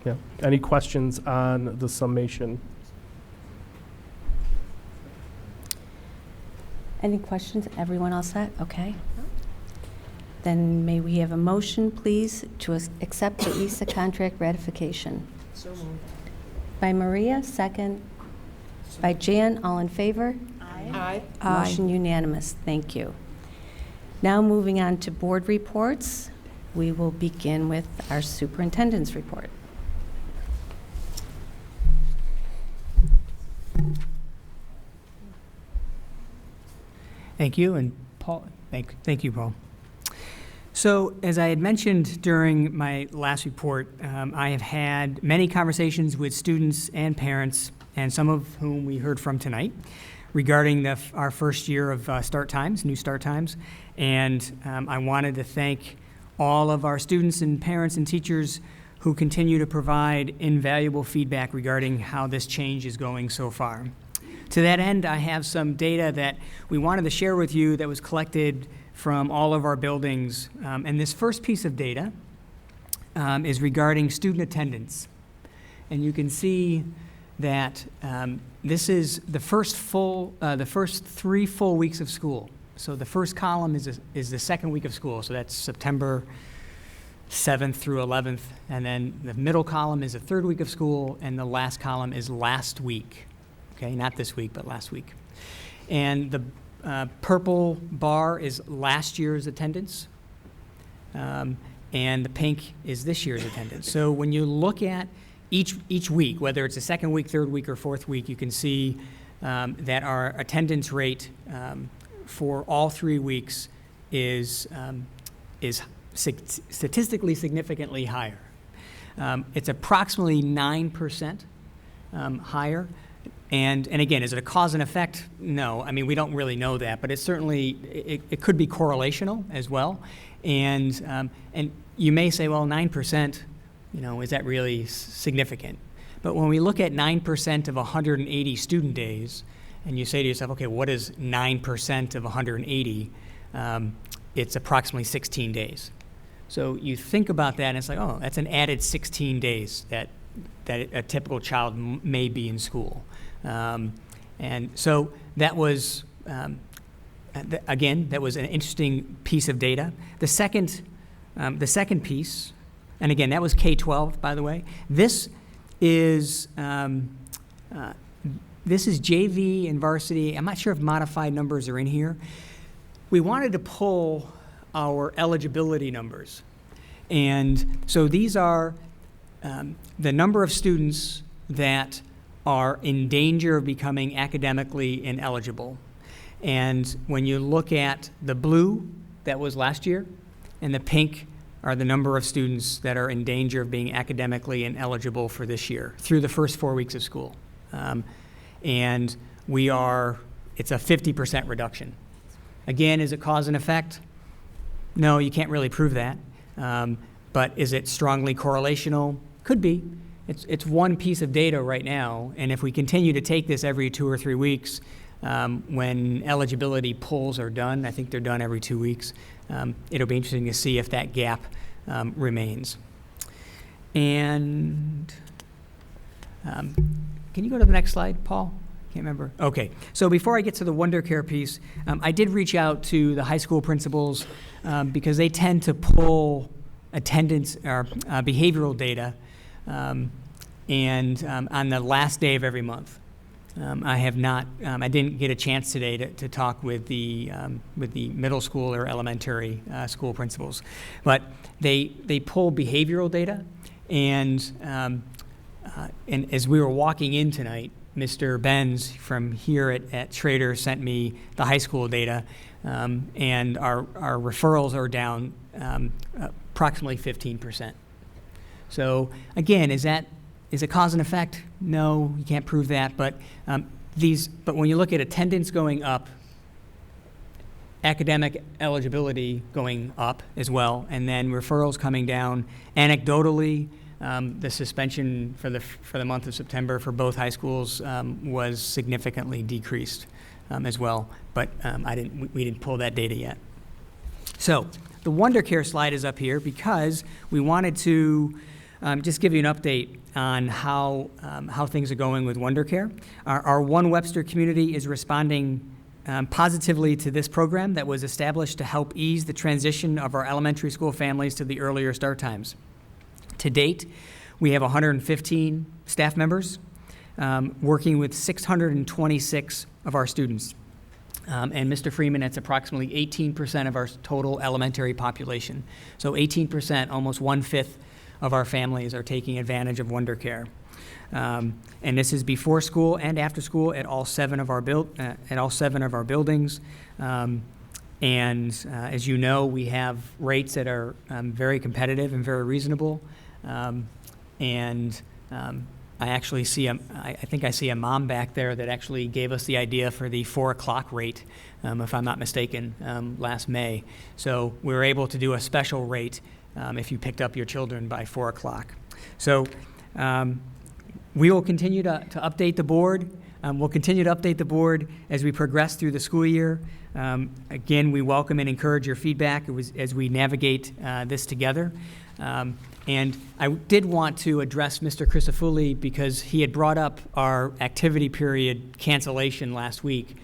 yeah. Any questions on the summation? Any questions? Everyone all set? Okay. Then may we have a motion, please, to accept the ESA contract ratification? So moved. By Maria, second. By Jan, all in favor? Aye. Motion unanimous. Thank you. Now moving on to board reports. We will begin with our superintendent's report. Thank you, and Paul, thank you, Paul. So, as I had mentioned during my last report, I have had many conversations with students and parents, and some of whom we heard from tonight, regarding our first year of start times, new start times. And I wanted to thank all of our students and parents and teachers who continue to provide invaluable feedback regarding how this change is going so far. To that end, I have some data that we wanted to share with you that was collected from all of our buildings. And this first piece of data is regarding student attendance. And you can see that this is the first 3 full weeks of school. So the first column is the second week of school. So that's September 7th through 11th. And then the middle column is the third week of school, and the last column is last week. Okay, not this week, but last week. And the purple bar is last year's attendance, and the pink is this year's attendance. So when you look at each week, whether it's the second week, third week, or fourth week, you can see that our attendance rate for all 3 weeks is statistically significantly higher. It's approximately 9% higher And again, is it a cause and effect? No. I mean, we don't really know that, but it certainly, it could be correlational as well. And you may say, well, 9%, is that really significant? But when we look at 9% of 180 student days, and you say to yourself, okay, what is 9% of 180? It's approximately 16 days. So you think about that, and it's like, oh, that's an added 16 days that a typical child may be in school. And so that was, again, that was an interesting piece of data. The second piece, and again, that was K-12, by the way. This is JV and varsity. I'm not sure if modified numbers are in here. We wanted to pull our eligibility numbers. And so these are the number of students that are in danger of becoming academically ineligible. And when you look at the blue, that was last year, and the pink are the number of students that are in danger of being academically ineligible for this year through the first 4 weeks of school. And it's a 50% reduction. Again, is it cause and effect? No, you can't really prove that. But is it strongly correlational? Could be. It's one piece of data right now, and if we continue to take this every 2 or 3 weeks, when eligibility polls are done, I think they're done every 2 weeks, it'll be interesting to see if that gap remains. And can you go to the next slide, Paul? Can't remember. Okay, so before I get to the Wonder Care piece, I did reach out to the high school principals because they tend to pull attendance or behavioral data and on the last day of every month. I didn't get a chance today to talk with the middle school or elementary school principals, but they pull behavioral data, and as we were walking in tonight, Mr. Benz from here at Schrader sent me the high school data, and our referrals are down approximately 15%. So again, is it cause and effect? No, you can't prove that. But but when you look at attendance going up, academic eligibility going up as well, and then referrals coming down, anecdotally, the suspension for the month of September for both high schools was significantly decreased as well. But we didn't pull that data yet. So the Wonder Care slide is up here because we wanted to just give you an update on how things are going with Wonder Care. Our One Webster community is responding positively to this program that was established to help ease the transition of our elementary school families to the earlier start times. To date, we have 115 staff members working with 626 of our students. And Mr. Freeman, it's approximately 18% of our total elementary population. So 18%, almost 1/5 of our families are taking advantage of Wonder Care. And this is before school and after school at all 7 of our buildings. As you know, we have rates that are very competitive and very reasonable. I actually see I think I see a mom back there that actually gave us the idea for the 4 o'clock rate, if I'm not mistaken, last May. So we were able to do a special rate if you picked up your children by 4 o'clock. So we will continue to update the board. We'll continue to update the board as we progress through the school year. Again, we welcome and encourage your feedback as we navigate this together. And I did want to address Mr. Crisafulli because he had brought up our activity period cancellation last week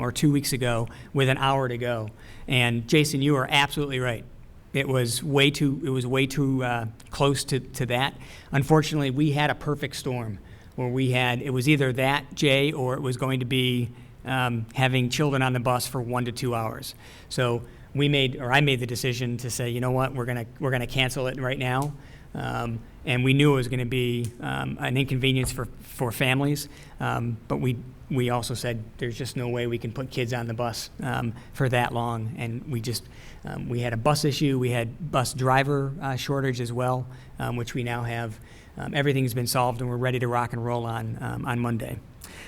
or 2 weeks ago with an hour to go. And Jason, you are absolutely right. It was way too close to that. Unfortunately, we had a perfect storm where it was either that, Jay, or it was going to be having children on the bus for 1 to 2 hours. So I made the decision to say, you know what, we're gonna cancel it right now. And we knew it was going to be an inconvenience for families, but we also said there's just no way we can put kids on the bus for that long, and we had a bus issue, we had bus driver shortage as well, which we now have. Everything's been solved, and we're ready to rock and roll on Monday.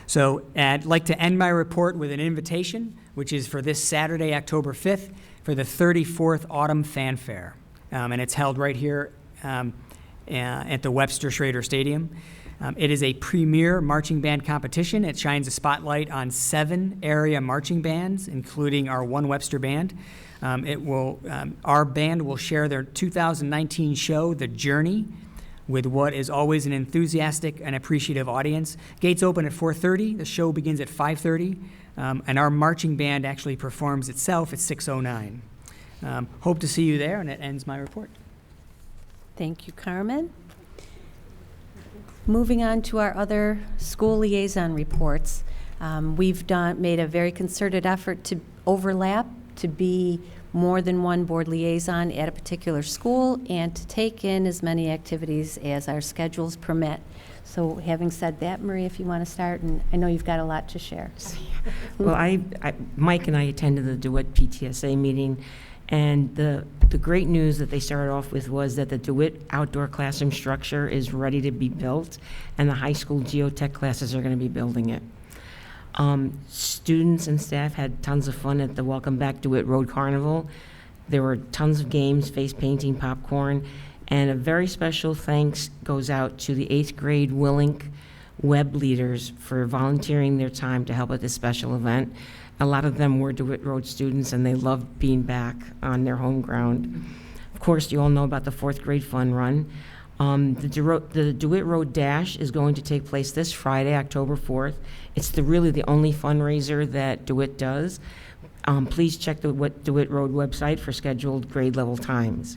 So I'd like to end my report with an invitation, which is for this Saturday, October 5th, for the 34th Autumn Fanfare. And it's held right here at the Webster Schrader Stadium. It is a premier marching band competition. It shines a spotlight on 7 area marching bands, including our one Webster band. Our band will share their 2019 show, The Journey, with what is always an enthusiastic and appreciative audience. Gates open at 4:30. The show begins at 5:30, and our marching band actually performs itself at 6:09. Hope to see you there, and it ends my report. Thank you, Carmen. Moving on to our other school liaison reports. We've made a very concerted effort to overlap, to be more than one board liaison at a particular school, and to take in as many activities as our schedules permit. So having said that, Marie, if you want to start, and I know you've got a lot to share. Well, Mike and I attended the DeWitt PTSA meeting, and the great news that they started off with was that the DeWitt outdoor classroom structure is ready to be built, and the high school geotech classes are going to be building it. Students and staff had tons of fun at the Welcome Back DeWitt Road Carnival. There were tons of games, face painting, popcorn, and a very special thanks goes out to the 8th grade Willink web leaders for volunteering their time to help at this special event. A lot of them were DeWitt Road students, and they loved being back on their home ground. Of course, you all know about the 4th grade fun run. The DeWitt Road Dash is going to take place this Friday, October 4th. It's really the only fundraiser that DeWitt does. Please check the DeWitt Road website for scheduled grade level times.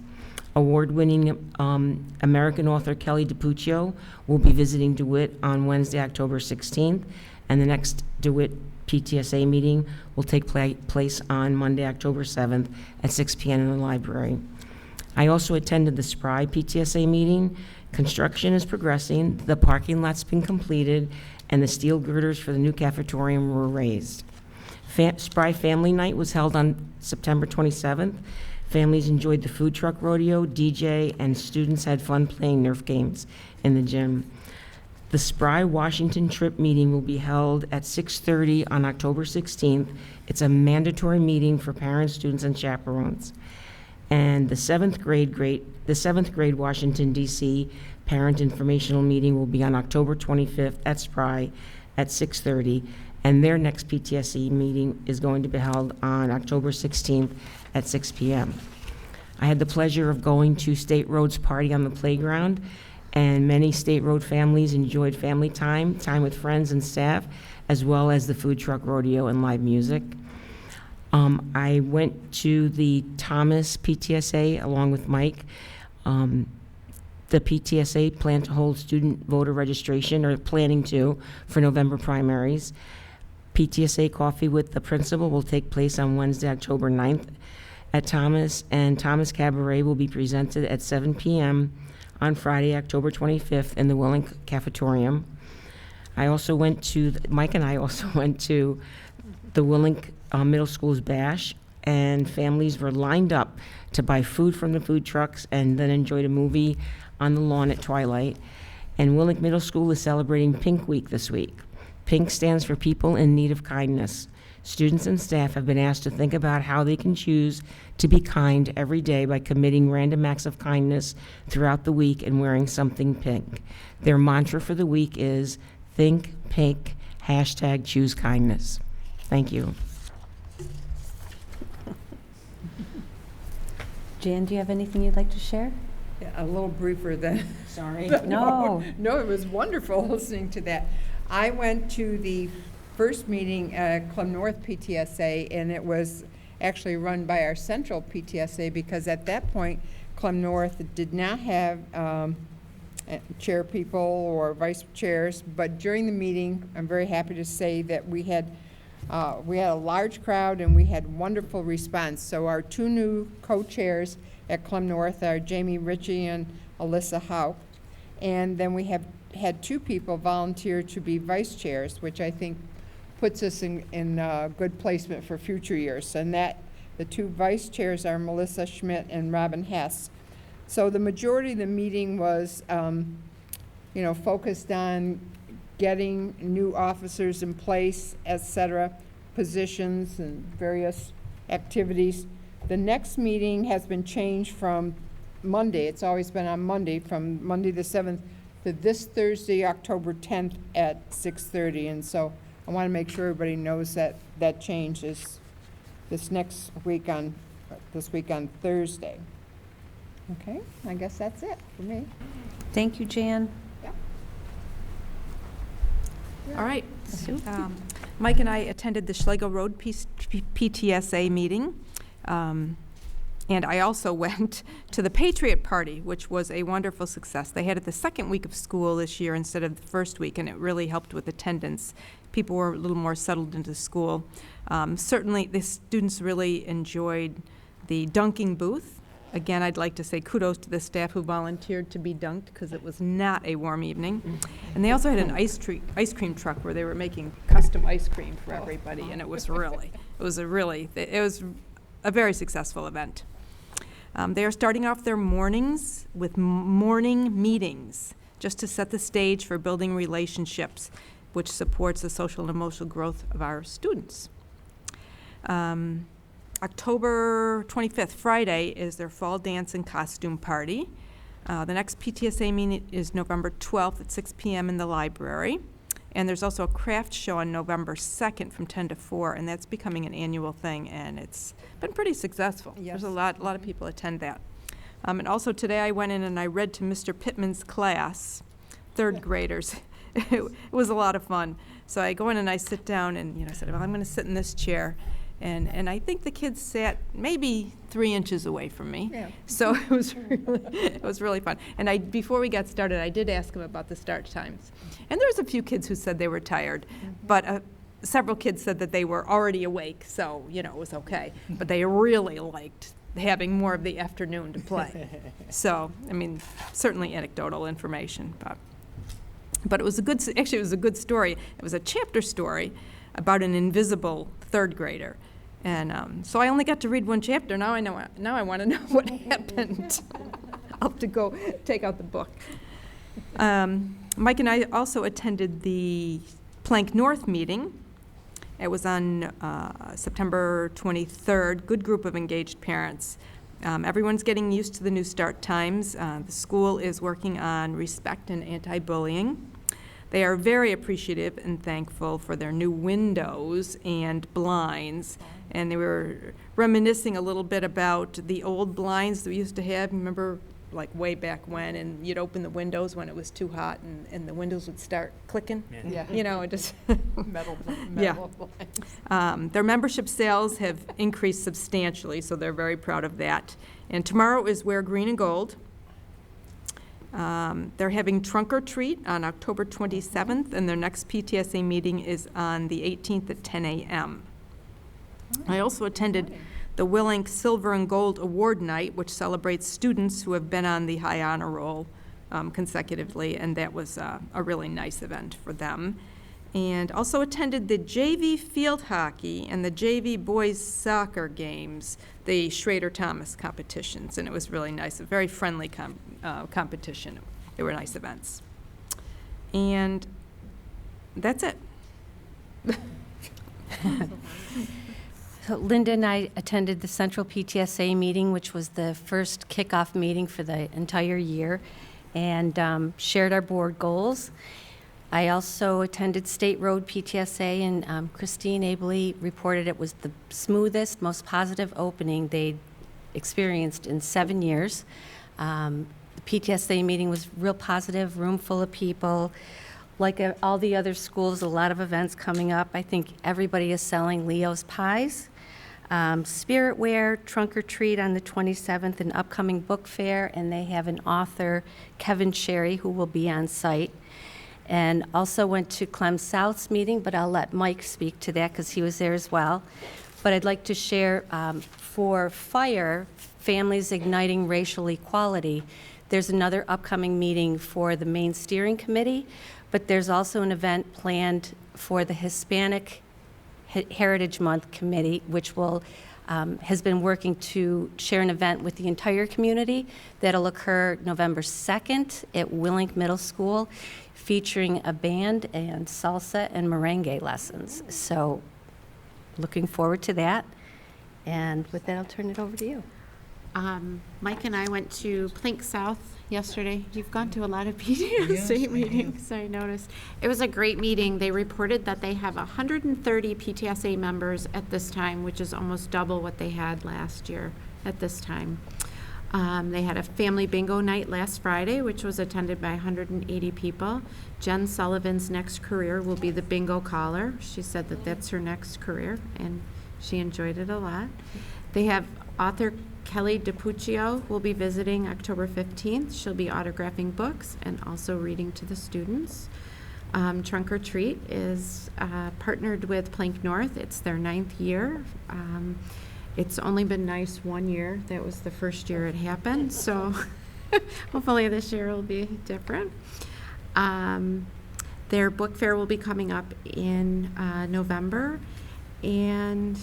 Award-winning American author Kelly DiPuccio will be visiting DeWitt on Wednesday, October 16th, and the next DeWitt PTSA meeting will take place on Monday, October 7th at 6 p.m. in the library. I also attended the SPRY PTSA meeting. Construction is progressing, the parking lot's been completed, and the steel girders for the new cafetorium were raised. SPRY Family Night was held on September 27th. Families enjoyed the food truck rodeo, DJ, and students had fun playing Nerf games in the gym. The SPRY Washington trip meeting will be held at 6:30 on October 16th. It's a mandatory meeting for parents, students, and chaperones. And the 7th grade Washington, D.C. parent informational meeting will be on October 25th at SPRY at 6:30. And their next PTSE meeting is going to be held on October 16th at 6 p.m. I had the pleasure of going to State Road's party on the playground, and many State Road families enjoyed family time with friends and staff, as well as the food truck rodeo and live music. I went to the Thomas PTSA along with Mike. The PTSA plan to hold student voter registration, or planning to, for November primaries. PTSA coffee with the principal will take place on Wednesday, October 9th at Thomas, and Thomas Cabaret will be presented at 7 p.m. on Friday, October 25th in the Willink Cafetorium. Mike and I also went to the Willink Middle School's Bash, and families were lined up to buy food from the food trucks and then enjoyed a movie on the lawn at twilight. And Willink Middle School is celebrating Pink Week this week. Pink stands for People in Need of Kindness. Students and staff have been asked to think about how they can choose to be kind every day by committing random acts of kindness throughout the week and wearing something pink. Their mantra for the week is Think Pink, #choose kindness. Thank you. Jan, do you have anything you'd like to share? Yeah, a little briefer than. Sorry. No, it was wonderful listening to that. I went to the first meeting at Clem North PTSA, and it was actually run by our central PTSA, because at that point, Clem North did not have chair people or vice chairs, but during the meeting, I'm very happy to say that we had a large crowd and we had wonderful response. So our 2 new co-chairs at Clem North are Jamie Ritchie and Alyssa Haupt. And then we have had 2 people volunteer to be vice chairs, which I think puts us in good placement for future years. And the 2 vice chairs are Melissa Schmidt and Robin Hess. So the majority of the meeting was, focused on getting new officers in place, et cetera, positions and various activities. The next meeting has been changed from Monday, it's always been on Monday, from Monday the 7th to this Thursday, October 10th at 6:30. And so I want to make sure everybody knows that that change is this week on Thursday. Okay, I guess that's it for me. Thank you, Jan. All right. Mike and I attended the Schlegel Road PTSA meeting. And I also went to the Patriot Party, which was a wonderful success. They had it the second week of school this year instead of the first week, and it really helped with attendance. People were a little more settled into school. Certainly, the students really enjoyed the dunking booth. Again, I'd like to say kudos to the staff who volunteered to be dunked, because it was not a warm evening. And they also had an ice cream truck where they were making custom ice cream for everybody, and it was a very successful event. They are starting off their mornings with morning meetings, just to set the stage for building relationships, which supports the social and emotional growth of our students. October 25th, Friday, is their fall dance and costume party. The next PTSA meeting is November 12th at 6 p.m. in the library. And there's also a craft show on November 2nd from 10 to 4, and that's becoming an annual thing, and it's been pretty successful. Yes. There's a lot of people attend that. And also today I went in and I read to Mr. Pittman's class, third graders. It was a lot of fun. So I go in and I sit down and I said, well, I'm going to sit in this chair. And I think the kids sat maybe 3 inches away from me. Yeah. So it was really fun. And before we got started, I did ask them about the start times. And there was a few kids who said they were tired, but several kids said that they were already awake, so it was okay. But they really liked having more of the afternoon to play. So, certainly anecdotal information, but it was a good story. It was a chapter story about an invisible third grader. And so I only got to read one chapter. Now I want to know what happened. I'll have to go take out the book. Mike and I also attended the Plank North meeting. It was on September 23rd. Good group of engaged parents. Everyone's getting used to the new start times. The school is working on respect and anti-bullying. They are very appreciative and thankful for their new windows and blinds. And they were reminiscing a little bit about the old blinds that we used to have. Remember, like way back when, and you'd open the windows when it was too hot, and the windows would start clicking. Yeah. It just metal yeah. blinds. Their membership sales have increased substantially, so they're very proud of that. And tomorrow is Wear Green and Gold. They're having Trunk or Treat on October 27th, and their next PTSA meeting is on the 18th at 10 a.m. I also attended the Willink Silver and Gold Award Night, which celebrates students who have been on the High Honor Roll consecutively, and that was a really nice event for them. And also attended the JV Field Hockey and the JV Boys Soccer games, the Schrader-Thomas competitions, and it was really nice, a very friendly competition. They were nice events. And that's it. So Linda and I attended the Central PTSA meeting, which was the first kickoff meeting for the entire year, and shared our board goals. I also attended State Road PTSA, and Christine ably reported it was the smoothest, most positive opening they'd experienced in 7 years. The PTSA meeting was real positive, room full of people. Like all the other schools, a lot of events coming up. I think everybody is selling Leo's pies. Spirit Wear, Trunk or Treat on the 27th, an upcoming book fair, and they have an author, Kevin Sherry, who will be on site. And also went to Clem South's meeting, but I'll let Mike speak to that because he was there as well. But I'd like to share for FIRE, Families Igniting Racial Equality, there's another upcoming meeting for the main steering committee, but there's also an event planned for the Hispanic Heritage Month Committee, which will has been working to share an event with the entire community that'll occur November 2nd at Willink Middle School, featuring a band and salsa and merengue lessons. So looking forward to that. And with that, I'll turn it over to you. Mike and I went to Plink South yesterday. You've gone to a lot of PTSA meetings, I noticed. It was a great meeting. They reported that they have 130 PTSA members at this time, which is almost double what they had last year at this time. They had a family bingo night last Friday, which was attended by 180 people. Jen Sullivan's next career will be the bingo caller. She said that that's her next career, and she enjoyed it a lot. They have author Kelly DiPuccio will be visiting October 15th. She'll be autographing books and also reading to the students. Trunk or Treat is partnered with Plank North. It's their 9th year. It's only been nice 1 year. That was the first year it happened, so hopefully this year will be different. Their book fair will be coming up in November, and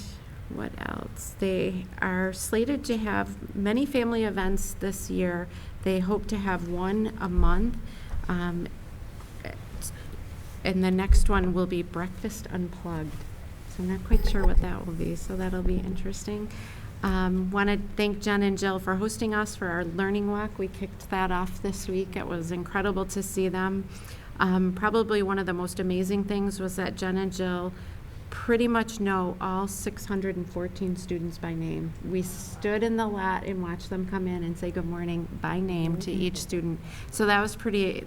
what else? They are slated to have many family events this year. They hope to have one a month. And the next one will be Breakfast Unplugged. So I'm not quite sure what that will be, so that'll be interesting. Want to thank Jen and Jill for hosting us for our learning walk. We kicked that off this week. It was incredible to see them. Probably one of the most amazing things was that Jen and Jill pretty much know all 614 students by name. We stood in the lot and watched them come in and say good morning by name to each student. So that was pretty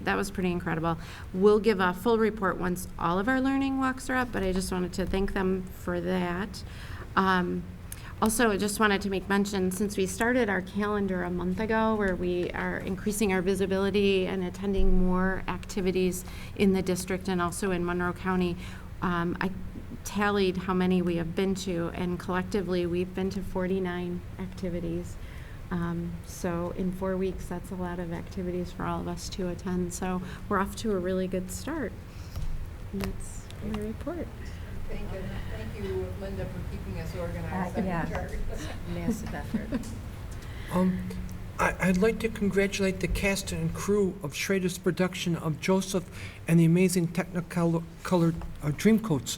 incredible. We'll give a full report once all of our learning walks are up, but I just wanted to thank them for that. Also, I just wanted to make mention, since we started our calendar a month ago, where we are increasing our visibility and attending more activities in the district and also in Monroe County, I tallied how many we have been to, and collectively we've been to 49 activities. So in 4 weeks, that's a lot of activities for all of us to attend. So we're off to a really good start. And that's my report. Thank you, Linda, for keeping us organized. Yeah. Massive effort. I'd like to congratulate the cast and crew of Schrader's production of Joseph and the amazing Technicolor Dreamcoats.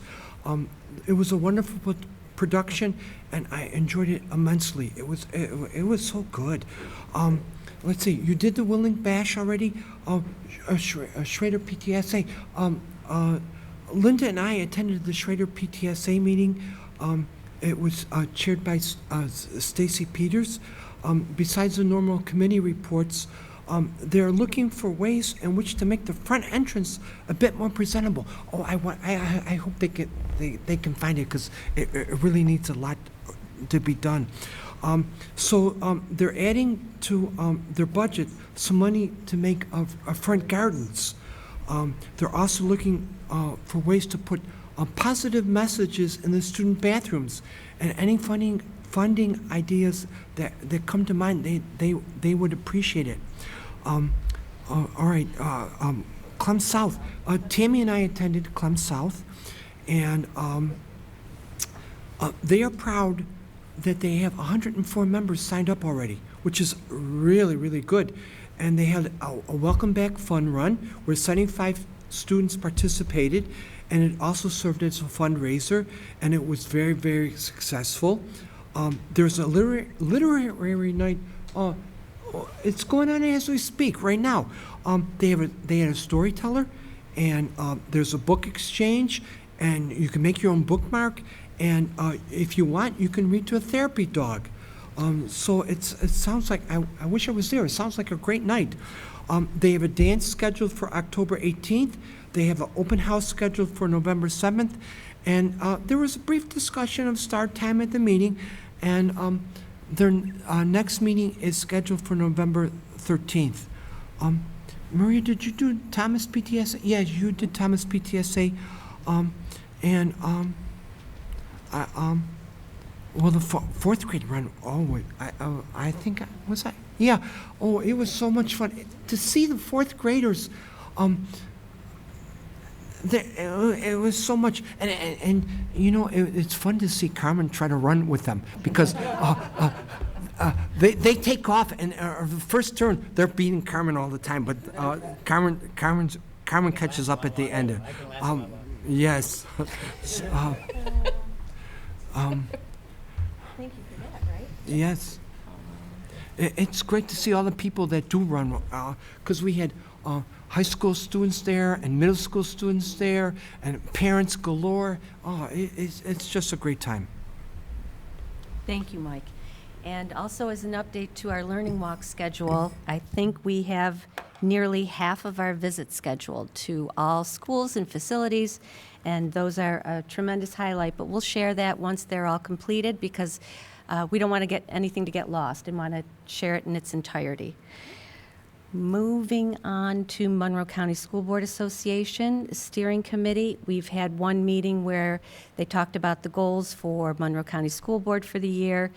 It was a wonderful production, and I enjoyed it immensely. It was so good. Let's see, you did the Willink Bash already? Schrader PTSA. Linda and I attended the Schrader PTSA meeting. It was chaired by Stacy Peters. Besides the normal committee reports, they're looking for ways in which to make the front entrance a bit more presentable. Oh, I hope they can find it, because it really needs a lot to be done. So they're adding to their budget some money to make front gardens. They're also looking for ways to put positive messages in the student bathrooms, and any funding ideas that come to mind, they would appreciate it. All right, Clem South. Tammy and I attended Clem South, and they are proud that they have 104 members signed up already, which is really, really good. And they had a welcome back fun run where 75 students participated, and it also served as a fundraiser, and it was very, very successful. There's a literary night. It's going on as we speak right now. They had a storyteller, and there's a book exchange, and you can make your own bookmark, and if you want, you can read to a therapy dog. So it sounds like, I wish I was there. It sounds like a great night. They have a dance scheduled for October 18th. They have an open house scheduled for November 7th. And there was a brief discussion of start time at the meeting, and their next meeting is scheduled for November 13th. Maria, did you do Thomas PTSA? Yeah, you did Thomas PTSA. Well, the fourth grade run, I think, was I? Yeah. Oh, it was so much fun to see the fourth graders. it was so much, and you know, it's fun to see Carmen try to run with them because they take off, and the first turn they're beating Carmen all the time, but Carmen catches up at the end. Yes. Thank you for that, right? Yes. It's great to see all the people that do run, because we had high school students there and middle school students there and parents galore. Oh, it's just a great time. Thank you, Mike. And also as an update to our Learning Walk schedule, I think we have nearly half of our visits scheduled to all schools and facilities, and those are a tremendous highlight, but we'll share that once they're all completed because we don't want to get anything to get lost and want to share it in its entirety. Moving on to Monroe County School Board Association Steering Committee, we've had one meeting where they talked about the goals for Monroe County School Board for the year.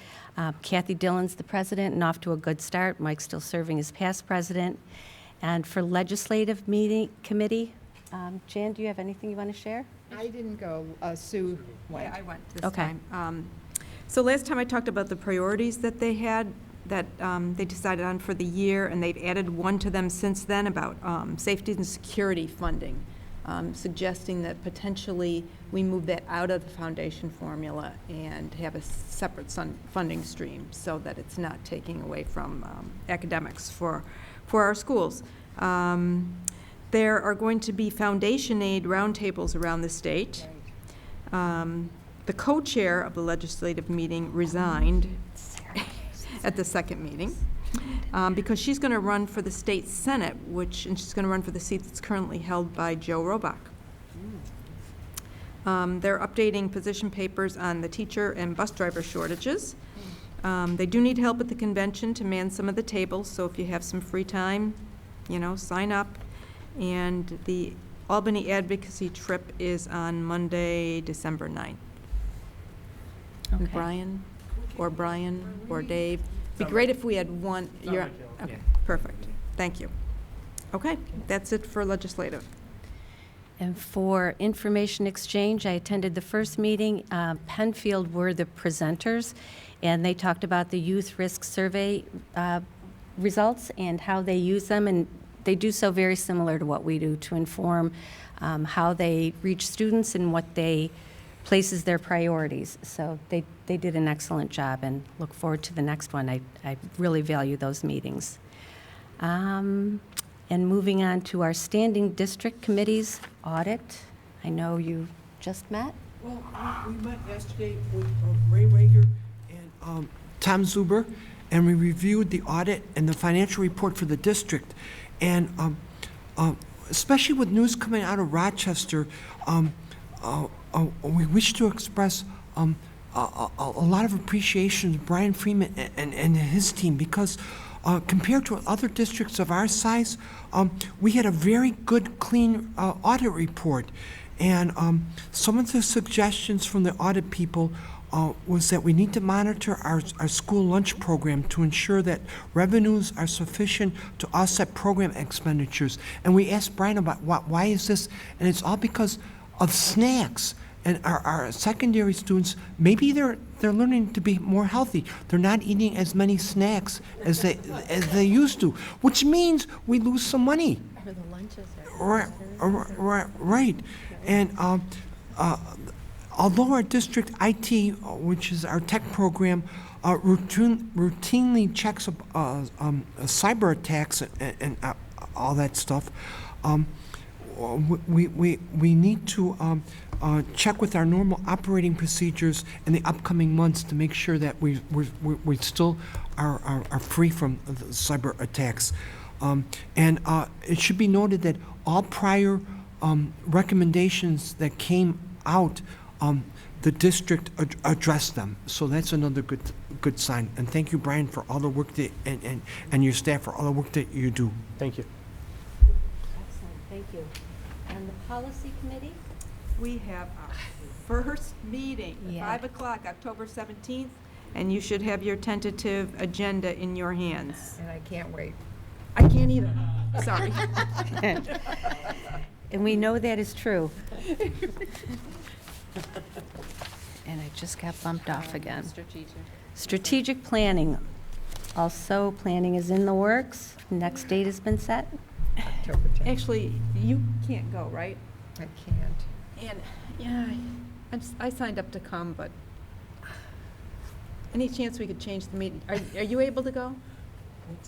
Kathy Dillon's the president and off to a good start. Mike's still serving as past president. And for Legislative Committee, Jan, do you have anything you want to share? I didn't go. Sue went. Yeah, I went this Okay. time. So last time I talked about the priorities that they had, that they decided on for the year, and they've added one to them since then about safety and security funding, suggesting that potentially we move that out of the foundation formula and have a separate funding stream so that it's not taking away from academics for our schools. There are going to be foundation aid roundtables around the state. The co-chair of the legislative meeting resigned at the second meeting because she's going to run for the state senate, and she's going to run for the seat that's currently held by Joe Robach. They're updating position papers on the teacher and bus driver shortages. They do need help at the convention to man some of the tables, so if you have some free time, sign up. And the Albany advocacy trip is on Monday, December 9th. Okay. Brian or Dave. Be great if we had one. Okay, perfect. Thank you. Okay, that's it for legislative. And for information exchange, I attended the first meeting. Penfield were the presenters, and they talked about the youth risk survey results and how they use them, and they do so very similar to what we do to inform how they reach students and what they places their priorities. So they did an excellent job, and look forward to the next one. I really value those meetings. And moving on to our standing district committees, audit. I know you just met. Well, we met yesterday with Ray Rager and Tom Zuber, and we reviewed the audit and the financial report for the district. And especially with news coming out of Rochester, we wish to express a lot of appreciation to Brian Freeman and his team because compared to other districts of our size, we had a very good, clean audit report. And some of the suggestions from the audit people was that we need to monitor our school lunch program to ensure that revenues are sufficient to offset program expenditures. And we asked Brian about why is this, and it's all because of snacks. And our secondary students, maybe they're learning to be more healthy. They're not eating as many snacks as they used to, which means we lose some money. Or the lunches are right. And although our district IT, which is our tech program, routinely checks cyber attacks and all that stuff, we need to check with our normal operating procedures in the upcoming months to make sure that we still are free from the cyber attacks. And it should be noted that all prior recommendations that came out, the district addressed them. So that's another good sign. And thank you, Brian, for all the work that and your staff for all the work that you do. Thank you. Excellent, thank you. And the policy committee? We have our first meeting, 5 o'clock, October 17th, and you should have your tentative agenda in your hands. And I can't wait. I can't either. Sorry. And we know that is true. And I just got bumped off again. Strategic planning. Also, planning is in the works. Next date has been set. Actually, you can't go, right? I can't. And, yeah, I signed up to come, but any chance we could change the meeting? Are you able to go?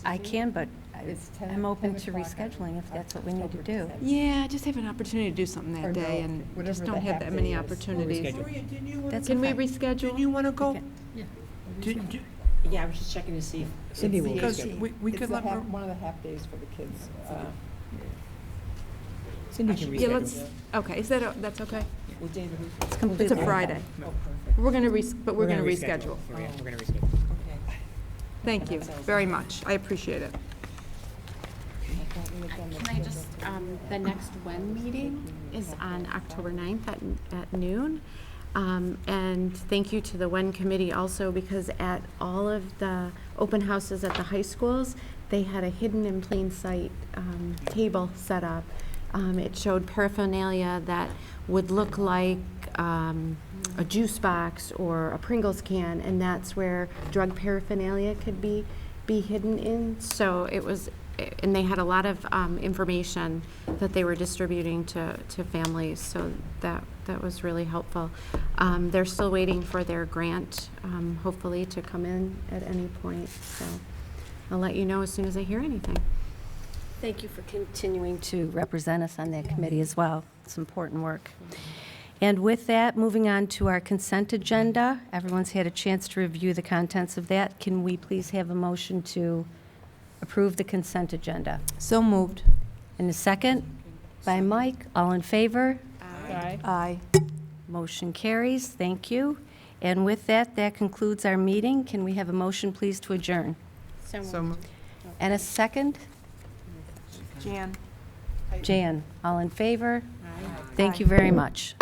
I can, but It's 10 I'm open 10 to o'clock rescheduling if that's what we need to do. Yeah, just have an opportunity to do something Or that no, day, and whatever just the don't have half that day many is. opportunities. Reschedule. Didn't you want That's Can we okay. reschedule? Didn't you want to go? Yeah. Yeah, I was just checking to see if Cindy will Because reschedule. we could let Mar- one of the half days for the kids. Cindy can Yeah, reschedule. let's, okay, is that, that's okay? Well, David, It's It's a completely. Friday. oh, perfect. We're gonna but we're gonna reschedule. We're gonna reschedule. Okay. Thank you very much. I appreciate it. Can I just, the next WEN meeting is on October 9th at noon. And thank you to the WEN committee also, because at all of the open houses at the high schools, they had a hidden in plain sight table set up. It showed paraphernalia that would look like a juice box or a Pringles can, and that's where drug paraphernalia could be hidden in. So it was, and they had a lot of information that they were distributing to families, so that was really helpful. They're still waiting for their grant, hopefully to come in at any point, so I'll let you know as soon as I hear anything. Thank you for continuing to represent us on that committee as well. It's important work. And with that, moving on to our consent agenda. Everyone's had a chance to review the contents of that. Can we please have a motion to approve the consent agenda? So moved. And a second by Mike. All in favor? Aye. Aye. Motion carries. Thank you. And with that, that concludes our meeting. Can we have a motion, please, to adjourn? So moved. And a second? Jan. Jan, all in favor? Thank you very much.